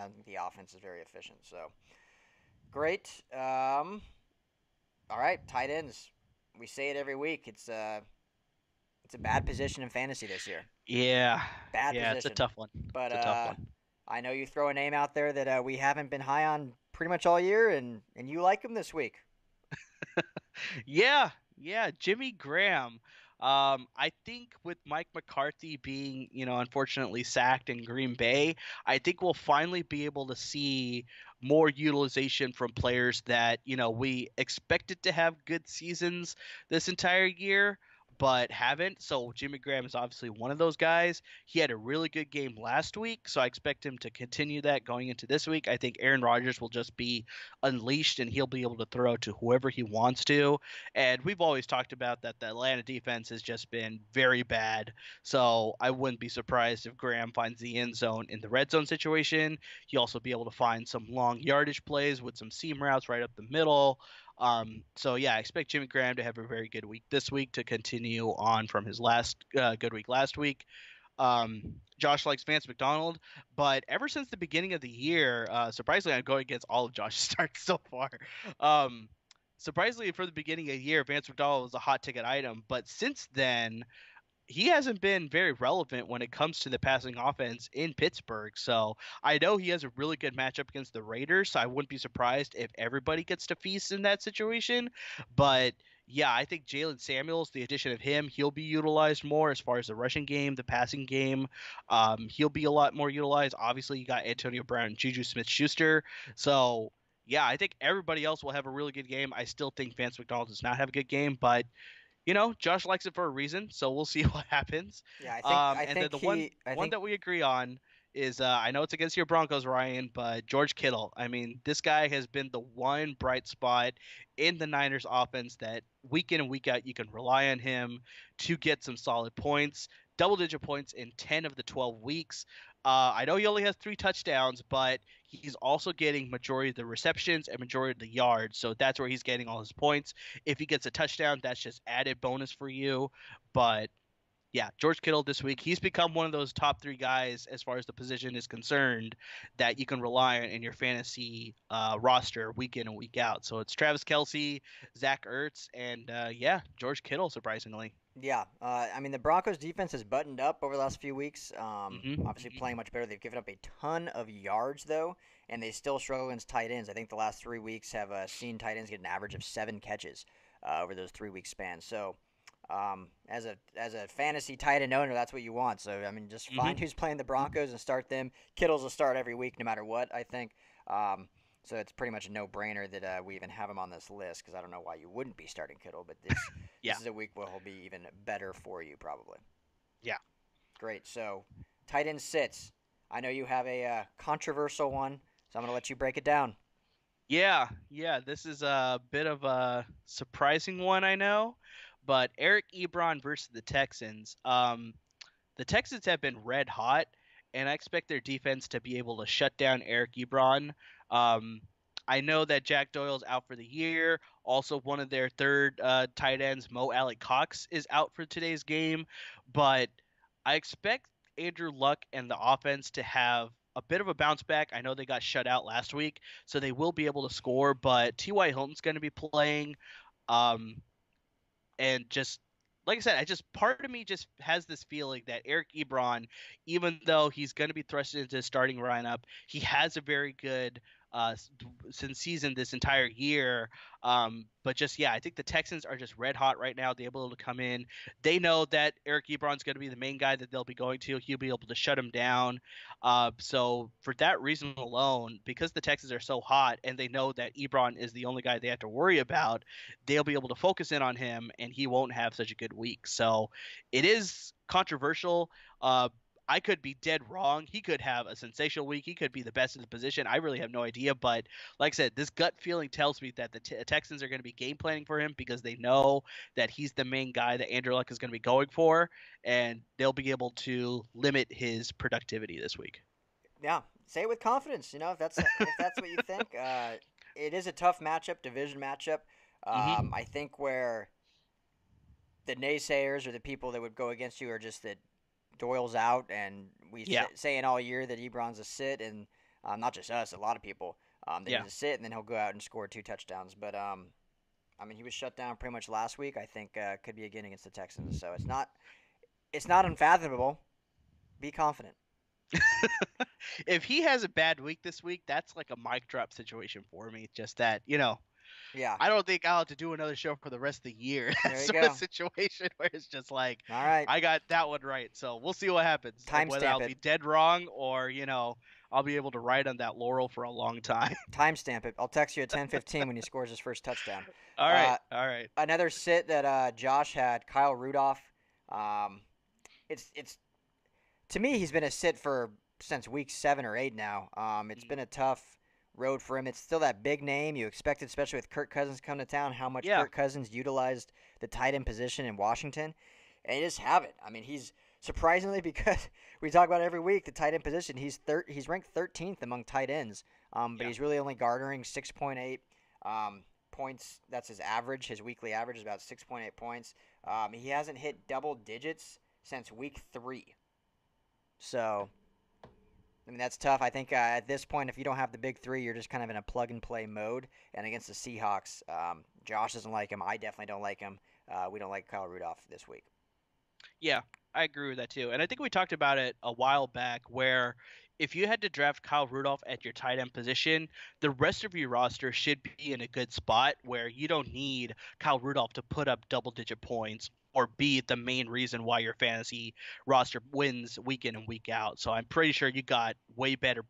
don't think the offense is very efficient. So great. All right, tight ends. We say it every week. It's a bad position in fantasy this year. Yeah, Bad yeah, it's a position. tough one. But It's a tough one. I know you throw a name out there that we haven't been high on pretty much all year, and you like him this week. Yeah, yeah, Jimmy Graham. I think with Mike McCarthy being, unfortunately sacked in Green Bay, I think we'll finally be able to see more utilization from players that, we expected to have good seasons this entire year, but haven't. So Jimmy Graham is obviously one of those guys. He had a really good game last week, so I expect him to continue that going into this week. I think Aaron Rodgers will just be unleashed and he'll be able to throw to whoever he wants to. And we've always talked about that the Atlanta defense has just been very bad. So I wouldn't be surprised if Graham finds the end zone in the red zone situation. He'll also be able to find some long yardage plays with some seam routes right up the middle. So yeah, I expect Jimmy Graham to have a very good week this week to continue on from his last good week last week. Josh likes Vance McDonald, but ever since the beginning of the year, surprisingly, I'm going against all of Josh's starts so far. Um, Surprisingly, for the beginning of the year, Vance McDonald was a hot ticket item, but since then, he hasn't been very relevant when it comes to the passing offense in Pittsburgh. So I know he has a really good matchup against the Raiders. So I wouldn't be surprised if everybody gets to feast in that situation. But yeah, I think Jalen Samuels, the addition of him, he'll be utilized more as far as the rushing game, the passing game. He'll be a lot more utilized. Obviously, you got Antonio Brown and Juju Smith-Schuster. So yeah, I think everybody else will have a really good game. I still think Vance McDonald does not have a good game, but Josh likes it for a reason, so we'll see what happens. Yeah, I And then think the one he I one think that we agree on is I know it's against your Broncos, Ryan, but George Kittle. I mean, this guy has been the one bright spot in the Niners offense that week in and week out you can rely on him to get some solid points, double digit points in 10 of the 12 weeks. I know he only has 3 touchdowns, but he's also getting majority of the receptions and majority of the yards. So that's where he's getting all his points. If he gets a touchdown, that's just added bonus for you. But yeah, George Kittle this week, he's become one of those top 3 guys as far as the position is concerned that you can rely on in your fantasy roster week in and week out. So it's Travis Kelsey, Zach Ertz, and yeah, George Kittle, surprisingly. yeah. I mean the Broncos defense has buttoned up over the last few weeks. Obviously Hmm. playing much better. They've given up a ton of yards though, and they still struggle against tight ends. I think the last 3 weeks have seen tight ends get an average of 7 catches over those 3 week spans. So as a fantasy tight end owner, that's what you want. So I mean, just find Hmm. who's playing the Broncos and start them. Kittle's will start every week, no matter what. I think. So it's pretty much a no-brainer that we even have him on this list because I don't know why you wouldn't be starting Kittle, but Yeah, this is a week where he'll be even better for you probably. yeah. Great. So tight end sits. I know you have a controversial one, so I'm gonna let you break it down. Yeah, yeah, this is a bit of a surprising one, I know, but Eric Ebron versus the Texans. The Texans have been red hot, and I expect their defense to be able to shut down Eric Ebron. Um, I know that Jack Doyle's out for the year. Also, one of their third tight ends, Mo Alley Cox, is out for today's game. But I expect Andrew Luck and the offense to have a bit of a bounce back. I know they got shut out last week, so they will be able to score. But T.Y. Hilton's going to be playing. Um, and just like I said, I just part of me just has this feeling that Eric Ebron, even though he's going to be thrusted into the starting lineup, he has a very good since season this entire year. But just yeah, I think the Texans are just red hot right now. They're able to come in. They know that Eric Ebron's going to be the main guy that they'll be going to. He'll be able to shut him down. So for that reason alone, because the Texans are so hot and they know that Ebron is the only guy they have to worry about, they'll be able to focus in on him and he won't have such a good week. So it is controversial. I could be dead wrong. He could have a sensational week. He could be the best in the position. I really have no idea. But like I said, this gut feeling tells me that the Texans are going to be game planning for him because they know that he's the main guy that Andrew Luck is going to be going for, and they'll be able to limit his productivity this week. Yeah, say it with confidence. If that's what you think. It is a tough matchup, division matchup. Hmm. I think where the naysayers or the people that would go against you are just that Doyle's out, and Yeah. saying all year that Ebron's a sit, and not just us, a lot of people, that Yeah. he's a sit, and then he'll go out and score 2 touchdowns. But I mean, he was shut down pretty much last week. I think could be again against the Texans. So it's not unfathomable. Be confident. If he has a bad week this week, that's like a mic drop situation for me. Just that, Yeah, I don't think I'll have to do another show for the rest of the year. That there you sort of go. situation where it's just like, All right, I got that one right. So we'll see what happens. Whether timestamp I'll it. be dead wrong or, I'll be able to ride on that laurel for a long time. Timestamp it. I'll text you at 10:15 when he scores his first touchdown. All right. Uh, All right. Another sit that Josh had, Kyle Rudolph. Um, it's to me he's been a sit for since week 7 or 8 now. It's Mm. been a tough road for him. It's still that big name you expected, especially with Kirk Cousins coming to town. How much Yeah. Kirk Cousins utilized the tight end position in Washington, and he just have it. I mean, he's surprisingly because we talk about it every week the tight end position. He's ranked 13th among tight ends, but Yeah. he's really only garnering 6.8 points. That's his average. His weekly average is about 6.8 points. He hasn't hit double digits since week 3. So, I mean, that's tough. I think at this point, if you don't have the big three, you're just kind of in a plug and play mode. And against the Seahawks, Josh doesn't like him. I definitely don't like him. We don't like Kyle Rudolph this week. Yeah, I agree with that too. And I think we talked about it a while back where if you had to draft Kyle Rudolph at your tight end position, the rest of your roster should be in a good spot where you don't need Kyle Rudolph to put up double digit points or be the main reason why your fantasy roster wins week in and week out. So I'm pretty sure you got way better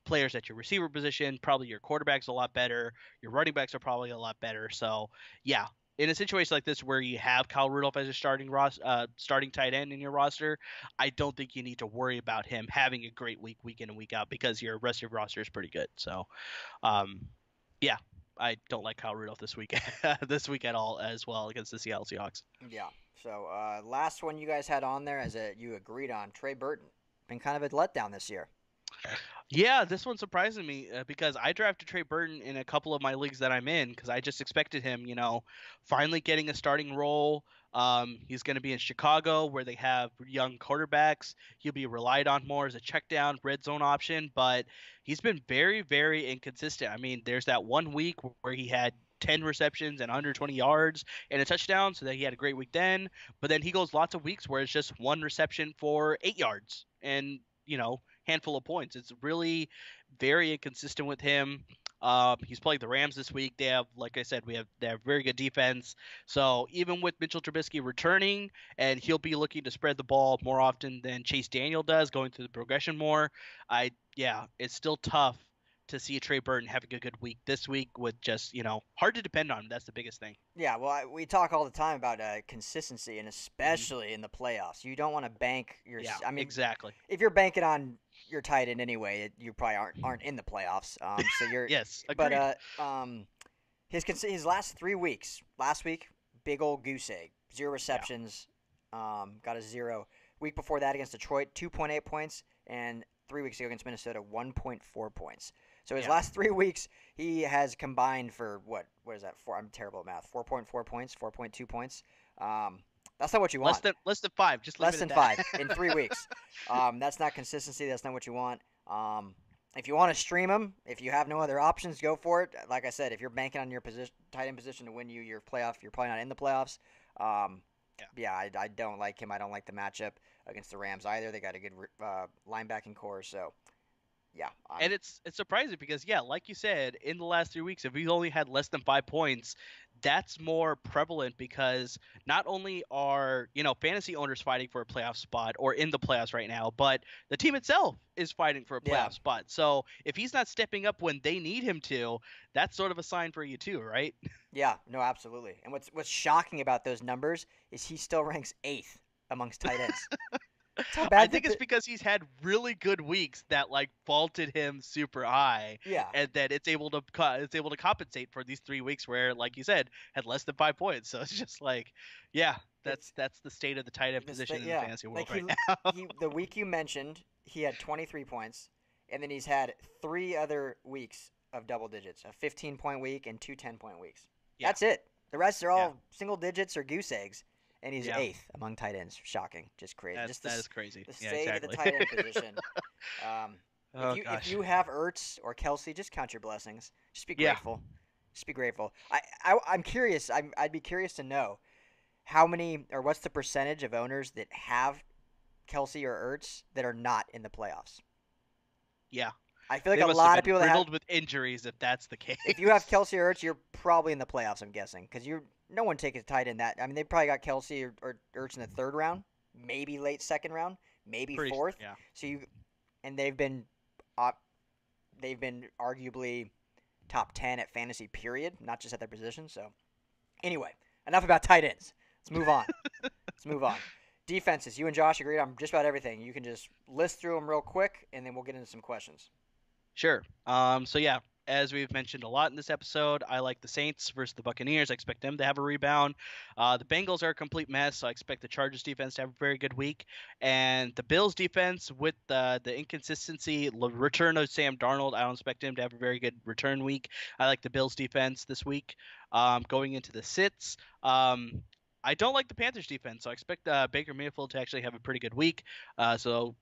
players at your receiver position. Probably your quarterback's a lot better. Your running backs are probably a lot better. So yeah, in a situation like this where you have Kyle Rudolph as a starting tight end in your roster, I don't think you need to worry about him having a great week in and week out because your rest of your roster is pretty good. So, um, yeah, I don't like Kyle Rudolph this week this week at all as well against the Seattle Seahawks. Yeah. So, last one you guys had on there, you agreed on, Trey Burton. Been kind of a letdown this year. Yeah, this one surprising me because I drafted Trey Burton in a couple of my leagues that I'm in because I just expected him, finally getting a starting role. He's going to be in Chicago where they have young quarterbacks. He'll be relied on more as a check down red zone option, but he's been very, very inconsistent. I mean, there's that one week where he had 10 receptions and 120 yards and a touchdown, so that he had a great week then. But then he goes lots of weeks where it's just one reception for 8 yards and, handful of points. It's really very inconsistent with him. He's playing the Rams this week. They have, like I said, they have very good defense. So even with Mitchell Trubisky returning, and he'll be looking to spread the ball more often than Chase Daniel does, going through the progression more. Yeah, it's still tough to see Trey Burton having a good week this week with just hard to depend on him. That's the biggest thing. Yeah, well, we talk all the time about consistency, and Hmm. especially in the playoffs. You don't want to bank your. Yeah, I mean, exactly. if you're banking on your tight end anyway, you probably aren't in the playoffs. So you're, Yes, but agreed. his last 3 weeks. Last week, big old goose egg, zero Yeah. receptions, got a zero. Week before that against Detroit, 2.8 points, and 3 weeks ago against Minnesota, 1.4 points. So his Yeah. last 3 weeks, he has combined for what? What is that? Four. I'm terrible at math. 4.4 points, 4.2 points. Um, that's not what you want. Less than 5. Just leave Less it at than that. 5 in 3 weeks. That's not consistency. That's not what you want. If you want to stream him, if you have no other options, go for it. Like I said, if you're banking on your position, tight end position to win you your playoff, you're probably not in the playoffs. Um, Yeah. yeah, I don't like him. I don't like the matchup against the Rams either. They got a good linebacking core, so yeah, And it's surprising because yeah, like you said, in the last 3 weeks, if he's only had less than 5 points, that's more prevalent because not only are fantasy owners fighting for a playoff spot or in the playoffs right now, but the team itself is fighting for a yeah, playoff spot. So if he's not stepping up when they need him to, that's sort of a sign for you too, right? yeah, no, absolutely. And what's shocking about those numbers is he still ranks eighth amongst tight ends. That's how I bad think it's because he's had really good weeks that like vaulted him super high, yeah. and that it's able to compensate for these 3 weeks where, like you said, had less than 5 points. So it's just like, yeah, It's that's the state of the tight end this thing, position in the yeah. fantasy Like world right now. he the week you mentioned, he had 23 points, and then he's had 3 other weeks of double digits, a 15-point week and two 10-point weeks. Yeah, That's it. The rest are yeah, all single digits or goose eggs, and he's yeah. eighth among tight ends. Shocking, just crazy. Just That is crazy. the Yeah, state of the exactly. tight end position. Um, if Oh if gosh. you have Ertz or Kelsey, just count your blessings. Just be Yeah. grateful. Just be grateful. I'm curious. I'd be curious to know how many or what's the percentage of owners that have Kelsey or Ertz that are not in the playoffs. Yeah. I feel like They a must have lot of been people that have. riddled with injuries if that's the If you have case. Kelsey or Ertz, you're probably in the playoffs. I'm guessing because you're no one takes a tight end that. I mean, they probably got Kelsey or Ertz in the third round, maybe late second round, maybe Pretty. fourth. Yeah. So you and uh, they've been arguably top 10 at fantasy period, not just at their position. So anyway, enough about tight ends. Let's move on. Let's move on. Defenses. You and Josh agreed on just about everything. You can just list through them real quick, and then we'll get into some questions. Sure. So yeah, as we've mentioned a lot in this episode, I like the Saints versus the Buccaneers. I expect them to have a rebound. The Bengals are a complete mess, so I expect the Chargers defense to have a very good week. And the Bills defense, with the inconsistency, return of Sam Darnold, I don't expect him to have a very good return week. I like the Bills defense this week. Going into the sits, I don't like the Panthers defense, so I expect Baker Mayfield to actually have a pretty good week. So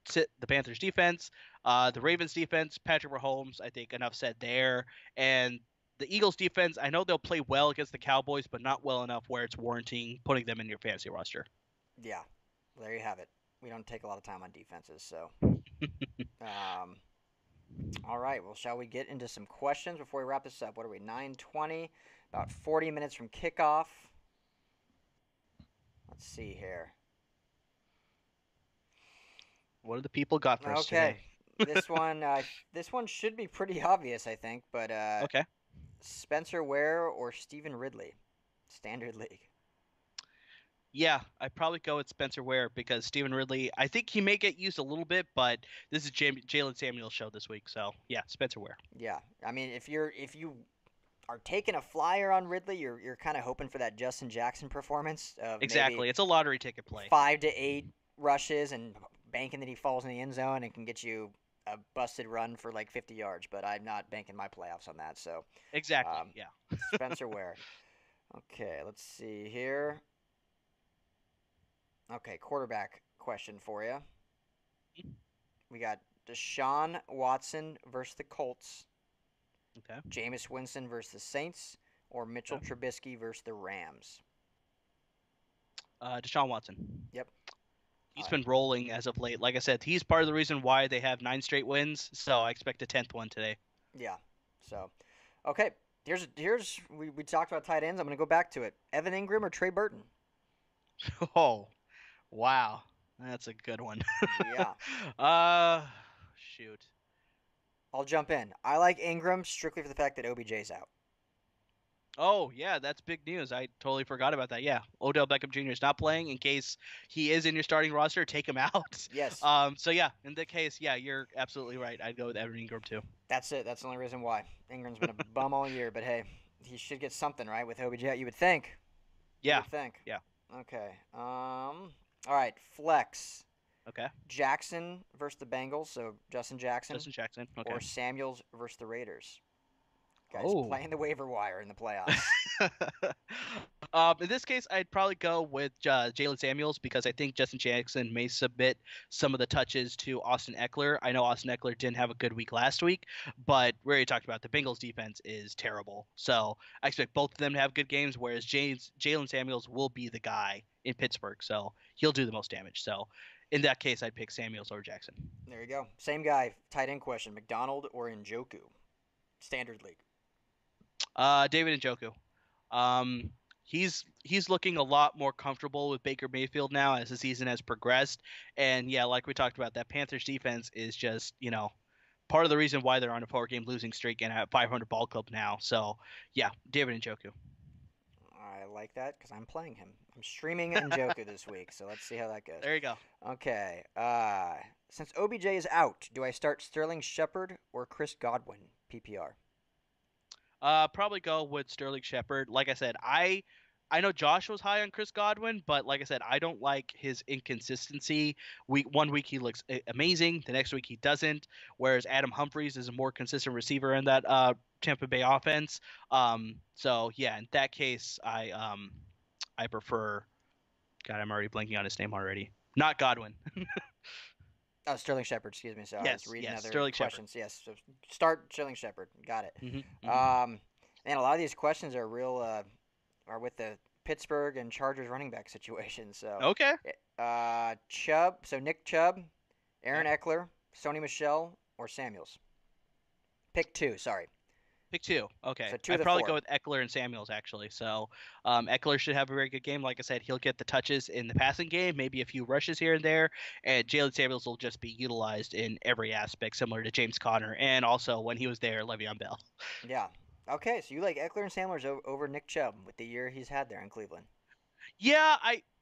sit the Panthers defense. The Ravens defense, Patrick Mahomes, I think enough said there. And the Eagles defense, I know they'll play well against the Cowboys, but not well enough where it's warranting putting them in your fantasy roster. Yeah, there you have it. We don't take a lot of time on defenses, so. Um, all right. Well, shall we get into some questions before we wrap this up? What are we? 9:20. About 40 minutes from kickoff. Let's see here. What do the people got for us Okay. today? This one should be pretty obvious, I think. But Okay. Spencer Ware or Stephen Ridley, standard league. Yeah, I'd probably go with Spencer Ware because Stephen Ridley, I think he may get used a little bit, but this is Jalen Samuel's show this week. So, yeah, Spencer Ware. Yeah, I mean, if you are taking a flyer on Ridley, you're kind of hoping for that Justin Jackson performance of maybe Exactly. It's a lottery ticket play. 5 to 8 rushes and banking that he falls in the end zone and can get you a busted run for like 50 yards. But I'm not banking my playoffs on that. So Exactly. um, Yeah. Spencer Ware. Okay, let's see here. Okay, quarterback question for you. We got Deshaun Watson versus the Colts, Okay. Jameis Winston versus the Saints, or Mitchell Okay. Trubisky versus the Rams. Deshaun Watson. Yep. All He's right. been rolling as of late. Like I said, he's part of the reason why they have 9 straight wins. So I expect a 10th one today. Yeah. So, okay. Here's we talked about tight ends. I'm gonna go back to it. Evan Ingram or Trey Burton. Oh, wow. That's a good one. Yeah. uh, shoot. I'll jump in. I like Ingram strictly for the fact that OBJ's out. Oh, yeah, that's big news. I totally forgot about that. Yeah, Odell Beckham Jr. is not playing. In case he is in your starting roster, take him out. Yes. So yeah, in that case, yeah, you're absolutely right. I'd go with Evan Ingram too. That's it. That's the only reason why. Ingram's been a bum all year, but hey, he should get something right with OBJ. You would think. You Yeah, would think. yeah. Okay. All right. Flex. Okay. Jackson versus the Bengals, so Justin Jackson, Justin Jackson. Okay. or Samuels versus the Raiders. Guys Oh. playing the waiver wire in the playoffs. In this case, I'd probably go with Jalen Samuels because I think Justin Jackson may submit some of the touches to Austin Eckler. I know Austin Eckler didn't have a good week last week, but we already talked about the Bengals defense is terrible. So I expect both of them to have good games, whereas Jalen Samuels will be the guy in Pittsburgh. So he'll do the most damage. So in that case, I'd pick Samuels over Jackson. There you go. Same guy, tight end question. McDonald or Njoku? Standard league. David Njoku. Um, he's looking a lot more comfortable with Baker Mayfield now as the season has progressed. And yeah, like we talked about, that Panthers defense is just, part of the reason why they're on a 4-game losing streak and at 500 ball club now. So yeah, David Njoku. I like that because I'm playing him. I'm streaming Njoku this week, so let's see how that goes. There you go. Okay. Since OBJ is out, do I start Sterling Shepard or Chris Godwin PPR? Probably go with Sterling Shepard. Like I said, I know Josh was high on Chris Godwin, but like I said, I don't like his inconsistency. One week he looks amazing, the next week he doesn't. Whereas Adam Humphries is a more consistent receiver in that Tampa Bay offense. So yeah, in that case, I prefer. God, I'm already blanking on his name already. Not Godwin. Oh, Sterling Shepard, excuse me. So I was Yes, reading yes, other Sterling Shepard. questions. Yes, so start Sterling Shepard. Got it. Hmm. Hmm. Um, and a lot of these questions are real, are with the Pittsburgh and Chargers running back situation. So, Okay. Chubb, so Nick Chubb, Yeah. Aaron Eckler, Sony Michelle, or Samuels. Pick two. Sorry. Pick two. Okay. So two of I'd the probably four. go with Eckler and Samuels, actually. So Eckler should have a very good game. Like I said, he'll get the touches in the passing game, maybe a few rushes here and there. And Jalen Samuels will just be utilized in every aspect, similar to James Conner. And also, when he was there, Le'Veon Bell. Yeah. Okay, so you like Eckler and Samuels over Nick Chubb with the year he's had there in Cleveland. Yeah,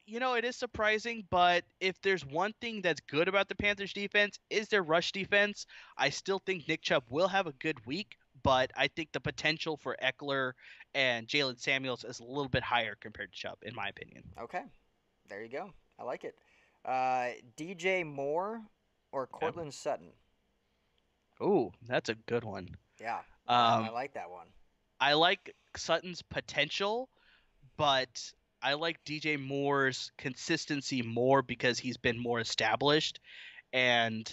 it is surprising, but if there's one thing that's good about the Panthers defense is their rush defense. I still think Nick Chubb will have a good week, but I think the potential for Eckler and Jalen Samuels is a little bit higher compared to Chubb, in my opinion. Okay, there you go. I like it. DJ Moore or Okay. Cortland Sutton? Ooh, that's a good one. Yeah, I Um, like that one. I like Sutton's potential, but I like DJ Moore's consistency more because he's been more established. And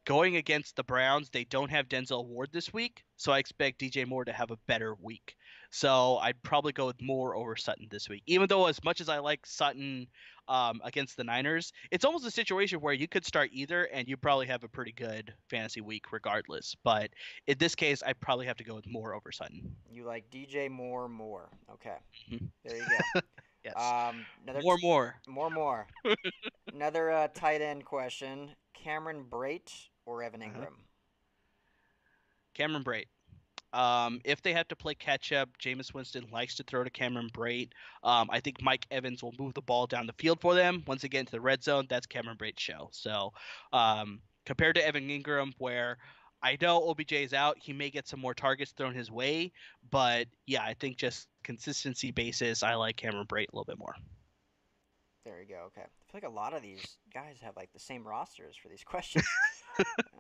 going against the Browns, they don't have Denzel Ward this week, so I expect DJ Moore to have a better week. So I'd probably go with Moore over Sutton this week. Even though, as much as I like Sutton against the Niners, it's almost a situation where you could start either, and you probably have a pretty good fantasy week regardless. But in this case, I'd probably have to go with Moore over Sutton. You like DJ Moore more. Okay, Mhm. there you go. Yes, Another more. more. Another tight end question: Cameron Brate or Evan Uh-huh. Ingram? Cameron Brate. If they have to play catch up, Jameis Winston likes to throw to Cameron Brate. I think Mike Evans will move the ball down the field for them. Once again, to the red zone, that's Cameron Brate's show. So, compared to Evan Ingram, where I know OBJ is out, he may get some more targets thrown his way. But yeah, I think just consistency basis, I like Cameron Brate a little bit more. There you go. Okay, I feel like a lot of these guys have like the same rosters for these questions.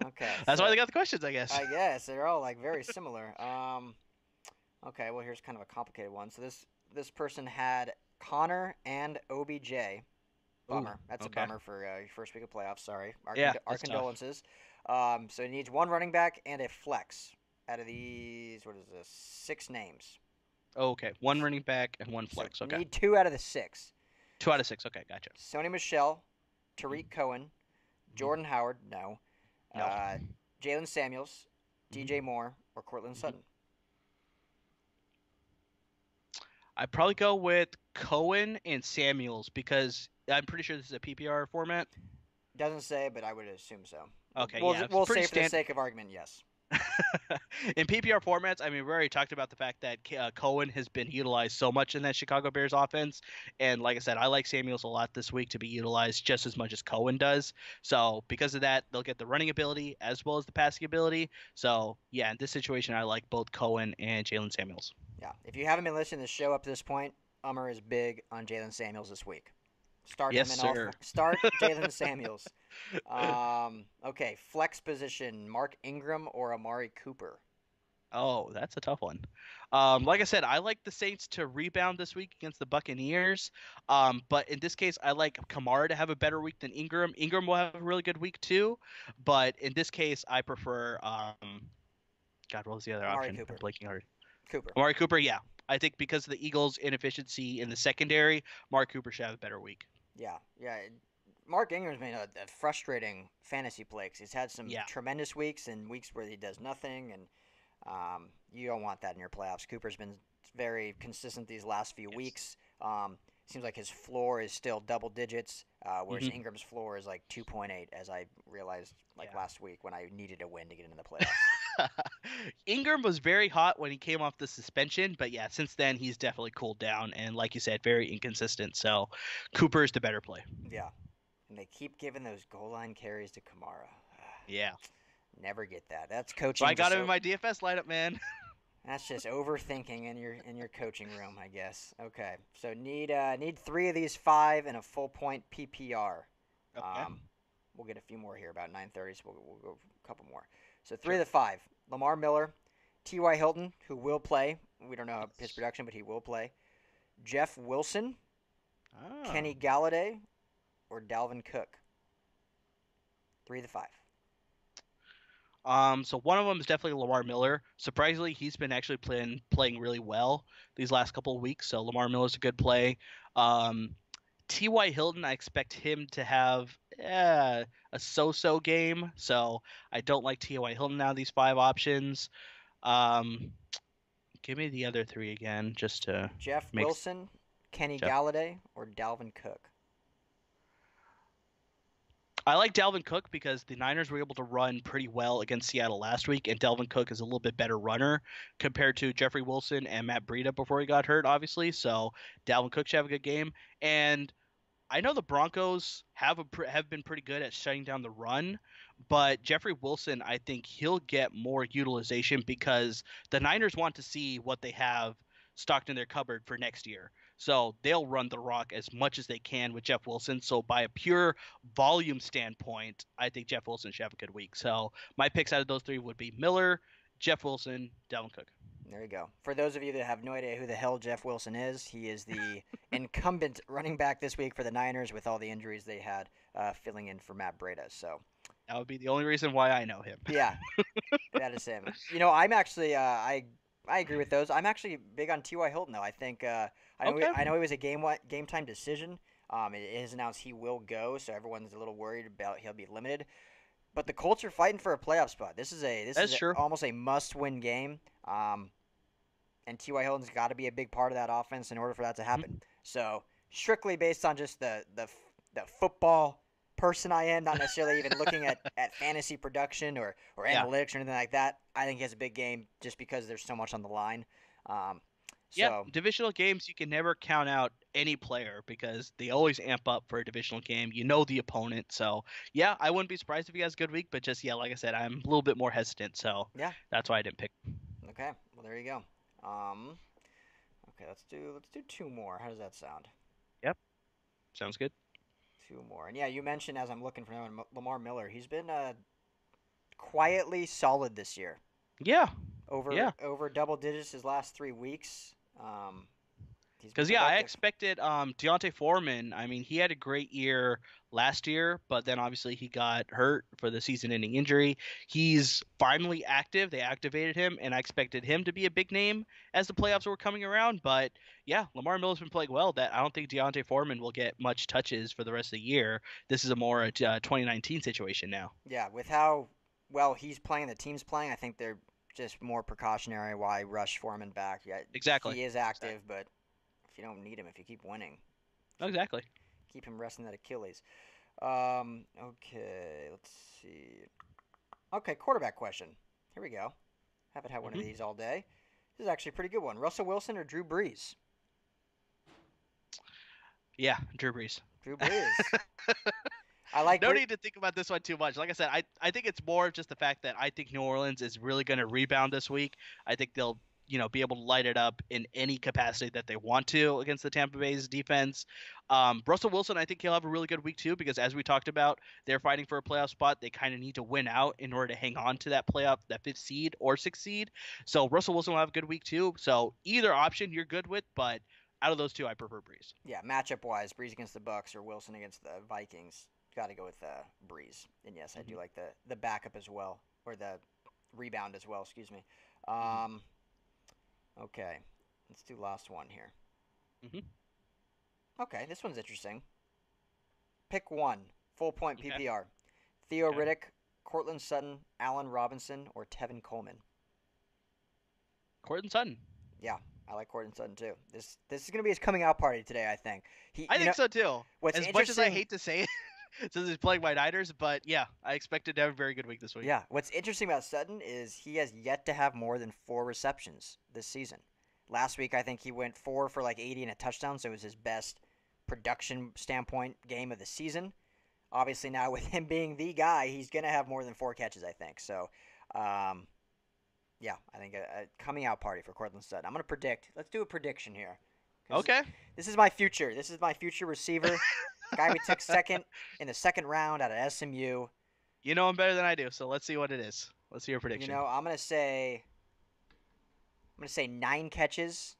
Okay, That's why so they got the questions, I guess. I guess they're all like very similar. Okay, well here's kind of a complicated one. So this person had Connor and OBJ. Ooh, Bummer. That's a okay. bummer for your first week of playoffs. Sorry. Yeah, Our that's tough. condolences. So he needs one running back and a flex out of these. What is this? 6 names. Okay, one running back and one So flex. Okay, need 2 out of the 6. 2 out of 6. Okay, gotcha. Sony Michelle, Mhm, Tariq Cohen, mhm. Jordan Howard. No. No. Uh, Jalen Samuels, Mhm, DJ Moore, or Cortland mhm. Sutton. I'd probably go with Cohen and Samuels because I'm pretty sure this is a PPR format. Doesn't say, but I would assume so. Okay, yeah, it's We'll pretty say for the standard. sake of argument, yes. In PPR formats, I mean, we already talked about the fact that Cohen has been utilized so much in that Chicago Bears offense. And like I said, I like Samuels a lot this week to be utilized just as much as Cohen does. So because of that, they'll get the running ability as well as the passing ability. So yeah, in this situation, I like both Cohen and Jalen Samuels. Yeah. If you haven't been listening to the show up to this point, Ummer is big on Jalen Samuels this week. Start Yes, him in all. sir. Start Jalen Samuels. Okay, flex position: Mark Ingram or Amari Cooper. Oh, that's a tough one. Like I said, I like the Saints to rebound this week against the Buccaneers. But in this case, I like Kamara to have a better week than Ingram. Ingram will have a really good week too, but in this case, I prefer God, what was the other Amari option? I'm Cooper. blanking hard. Cooper. Amari Cooper, yeah. I think because of the Eagles' inefficiency in the secondary, Amari Cooper should have a better week. Yeah, yeah. Mark Ingram's been a frustrating fantasy play 'cause he's had some Yeah. tremendous weeks and weeks where he does nothing, and you don't want that in your playoffs. Cooper's been very consistent these last few Yes. weeks. Seems like his floor is still double digits, whereas Hmm. Ingram's floor is like 2.8, as I realized like Yeah. last week when I needed a win to get into the playoffs. Ingram was very hot when he came off the suspension, but yeah, since then he's definitely cooled down and like you said, very inconsistent. So Cooper is the better play. Yeah, and they keep giving those goal line carries to Kamara. Yeah. Never get that. That's So I coaching got just him in so. my DFS lineup, man. That's just overthinking in your coaching room, I guess. Okay, so need three of these five in a full point PPR. Okay. Um, we'll get a few more here about 9:30, so we'll go a couple more. So three of Sure. the five: Lamar Miller, T.Y. Hilton, who will play. We don't know his Yes. production, but he will play. Jeff Wilson, Oh. Kenny Galladay, or Dalvin Cook. Three of the five. So one of them is definitely Lamar Miller. Surprisingly, he's been actually playing really well these last couple of weeks. So Lamar Miller's a good play. Um, T.Y. Hilton, I expect him to have a so-so game. So I don't like T.Y. Hilton out of these five options. Um, Give me the other three again, just to Jeff make Wilson, Kenny Jeff. Galladay, or Dalvin Cook. I like Dalvin Cook because the Niners were able to run pretty well against Seattle last week, and Dalvin Cook is a little bit better runner compared to Jeffrey Wilson and Matt Breida before he got hurt, obviously. So Dalvin Cook should have a good game. And I know the Broncos have been pretty good at shutting down the run, but Jeffrey Wilson, I think he'll get more utilization because the Niners want to see what they have stocked in their cupboard for next year. So they'll run the rock as much as they can with Jeff Wilson. So by a pure volume standpoint, I think Jeff Wilson should have a good week. So my picks out of those three would be Miller, Jeff Wilson, Dalvin Cook. There you go. For those of you that have no idea who the hell Jeff Wilson is, he is the incumbent running back this week for the Niners with all the injuries they had, filling in for Matt Breida. So, That would be the only reason why I know him. yeah, that is him. I'm actually I agree with those. I'm actually big on T.Y. Hilton though. I think Okay. I know he was a game time decision. It is announced he will go, so everyone's a little worried about he'll be limited. But the Colts are fighting for a playoff spot. This That's is true. almost a must-win game. And T.Y. Hilton's got to be a big part of that offense in order for that to happen. Mhm. So strictly based on just the football person I am, not necessarily even looking at fantasy production or Yeah. analytics or anything like that. I think he has a big game just because there's so much on the line. Um, Yeah, so divisional games, you can never count out any player because they always amp up for a divisional game. You know the opponent. So, yeah, I wouldn't be surprised if he has a good week, but just, yeah, like I said, I'm a little bit more hesitant. So yeah, that's why I didn't pick. okay. Well, there you go. Um, okay, let's do two more. How does that sound? Yep. Sounds good. Two more. And yeah, you mentioned as I'm looking for Lamar Miller, he's been quietly solid this year. Yeah. Yeah. Over double digits his last 3 weeks. He's been Because yeah, I productive. expected Deontay Foreman. I mean, he had a great year last year, but then obviously he got hurt for the season-ending injury. He's finally active. They activated him, and I expected him to be a big name as the playoffs were coming around. But yeah, Lamar Miller's been playing well. That I don't think Deontay Foreman will get much touches for the rest of the year. This is a more 2019 situation now. Yeah, with how well he's playing, the team's playing, I think they're just more precautionary. Why rush Foreman back? Yeah, Exactly. he is active, but if you don't need him, if you keep winning, Exactly. keep him resting that Achilles. Okay, let's see. Okay, quarterback question. Here we go. Haven't had one of Hmm. these all day. This is actually a pretty good one. Russell Wilson or Drew Brees? Yeah, Drew Brees. Drew Brees. I like No Bre- need to think about this one too much. Like I said, I think it's more of just the fact that I think New Orleans is really going to rebound this week. I think they'll be able to light it up in any capacity that they want to against the Tampa Bay's defense. Russell Wilson, I think he'll have a really good week too, because as we talked about, they're fighting for a playoff spot. They kind of need to win out in order to hang on to that playoff, that fifth seed or sixth seed. So Russell Wilson will have a good week too. So either option you're good with, but out of those two, I prefer Breeze. Yeah, matchup wise, Breeze against the Bucks or Wilson against the Vikings. Got to go with Breeze. And yes, I do Mm-hmm. like the backup as well, or the rebound as well. Excuse me. Mm-hmm. Um, okay, let's do last one here. Mm-hmm. Okay, this one's interesting. Pick one, full point Okay. PPR. Theo Okay. Riddick, Cortland Sutton, Allen Robinson, or Tevin Coleman. Cortland Sutton. Yeah, I like Cortland Sutton too. This is gonna be his coming out party today. I think he. I think so too. What's As much as I interesting. hate to say it, since he's playing my Niners, but yeah, I expected to have a very good week this week. Yeah, what's interesting about Sutton is he has yet to have more than 4 receptions this season. Last week, I think he went 4 for like 80 and a touchdown, so it was his best production standpoint game of the season. Obviously, now with him being the guy, he's gonna have more than 4 catches, I think. So, um, yeah, I think a coming out party for Cortland Sutton. I'm gonna predict. Let's do a prediction here, because Okay. this is my future. This is my future receiver, guy we took second in the second round out of SMU. You know him better than I do, so let's see what it is. Let's see your You prediction. know, I'm gonna say 9 catches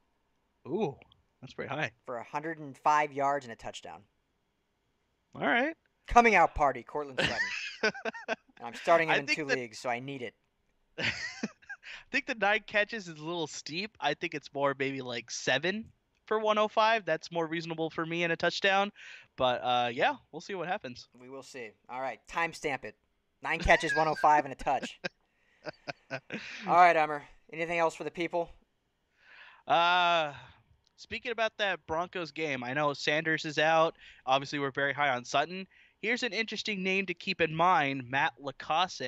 Ooh, that's pretty high. for 105 yards and a touchdown. All right. Coming out party, Cortland Sutton. And I'm starting him I in think 2 leagues, so I need it. I think the 9 catches is a little steep. I think it's more maybe like 7 for 105. That's more reasonable for me in a touchdown. But yeah, we'll see what happens. We will see. All right, timestamp it. 9 catches, 105 and a touch. All right, Emmer. Anything else for the people? Uh, Speaking about that Broncos game, I know Sanders is out. Obviously, we're very high on Sutton. Here's an interesting name to keep in mind: Matt Lacoste,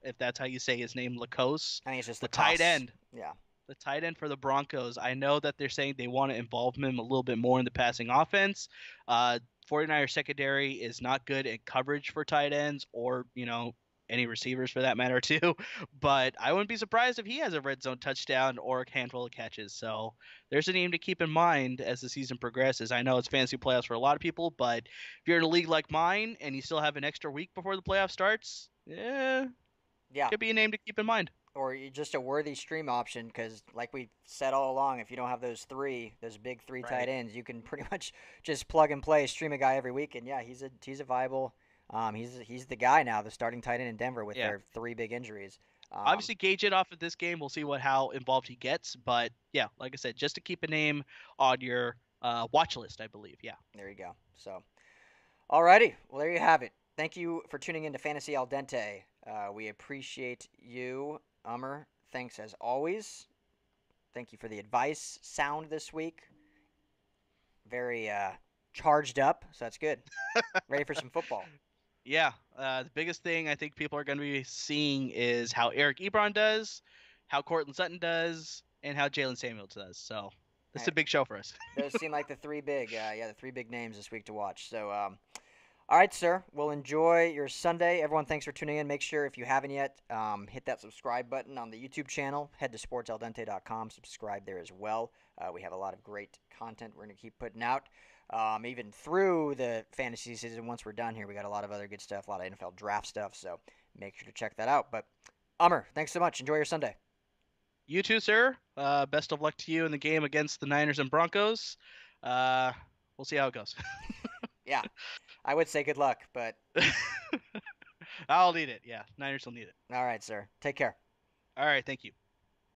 if that's how you say his name, Lacoste, I think it's just the tight Lacoste. end. Yeah. The tight end for the Broncos. I know that they're saying they want to involve him a little bit more in the passing offense. 49er secondary is not good at coverage for tight ends or, any receivers for that matter too. But I wouldn't be surprised if he has a red zone touchdown or a handful of catches. So there's a name to keep in mind as the season progresses. I know it's fantasy playoffs for a lot of people, but if you're in a league like mine and you still have an extra week before the playoff starts, yeah, Yeah. could be a name to keep in mind. Or just a worthy stream option because, like we said all along, if you don't have those big three tight Right. ends, you can pretty much just plug and play, stream a guy every week, and yeah, he's a viable. He's the guy now, the starting tight end in Denver with Yeah. their 3 big injuries. Obviously gauge it off of this game. We'll see how involved he gets. But yeah, like I said, just to keep a name on your watch list, I believe. Yeah. There you go. So, alrighty, well there you have it. Thank you for tuning in to Fantasy Al Dente. We appreciate you, Ummer. Thanks as always. Thank you for the advice. Sound this week. Very charged up, so that's good. Ready for some football. Yeah. The biggest thing I think people are going to be seeing is how Eric Ebron does, how Cortland Sutton does, and how Jalen Samuels does. So this is a big show for us. Those seem like the 3 big names this week to watch. So, all right, sir. Well, enjoy your Sunday. Everyone, thanks for tuning in. Make sure if you haven't yet, hit that subscribe button on the YouTube channel. Head to sportsaldente.com. Subscribe there as well. We have a lot of great content we're going to keep putting out. Even through the fantasy season, once we're done here, we got a lot of other good stuff, a lot of NFL draft stuff. So make sure to check that out. But, Ummer, thanks so much. Enjoy your Sunday. You too, sir. Best of luck to you in the game against the Niners and Broncos. We'll see how it goes. Yeah, I would say good luck, but I'll need it. Yeah, Niners will need it. all right, sir. Take care. All right, thank you.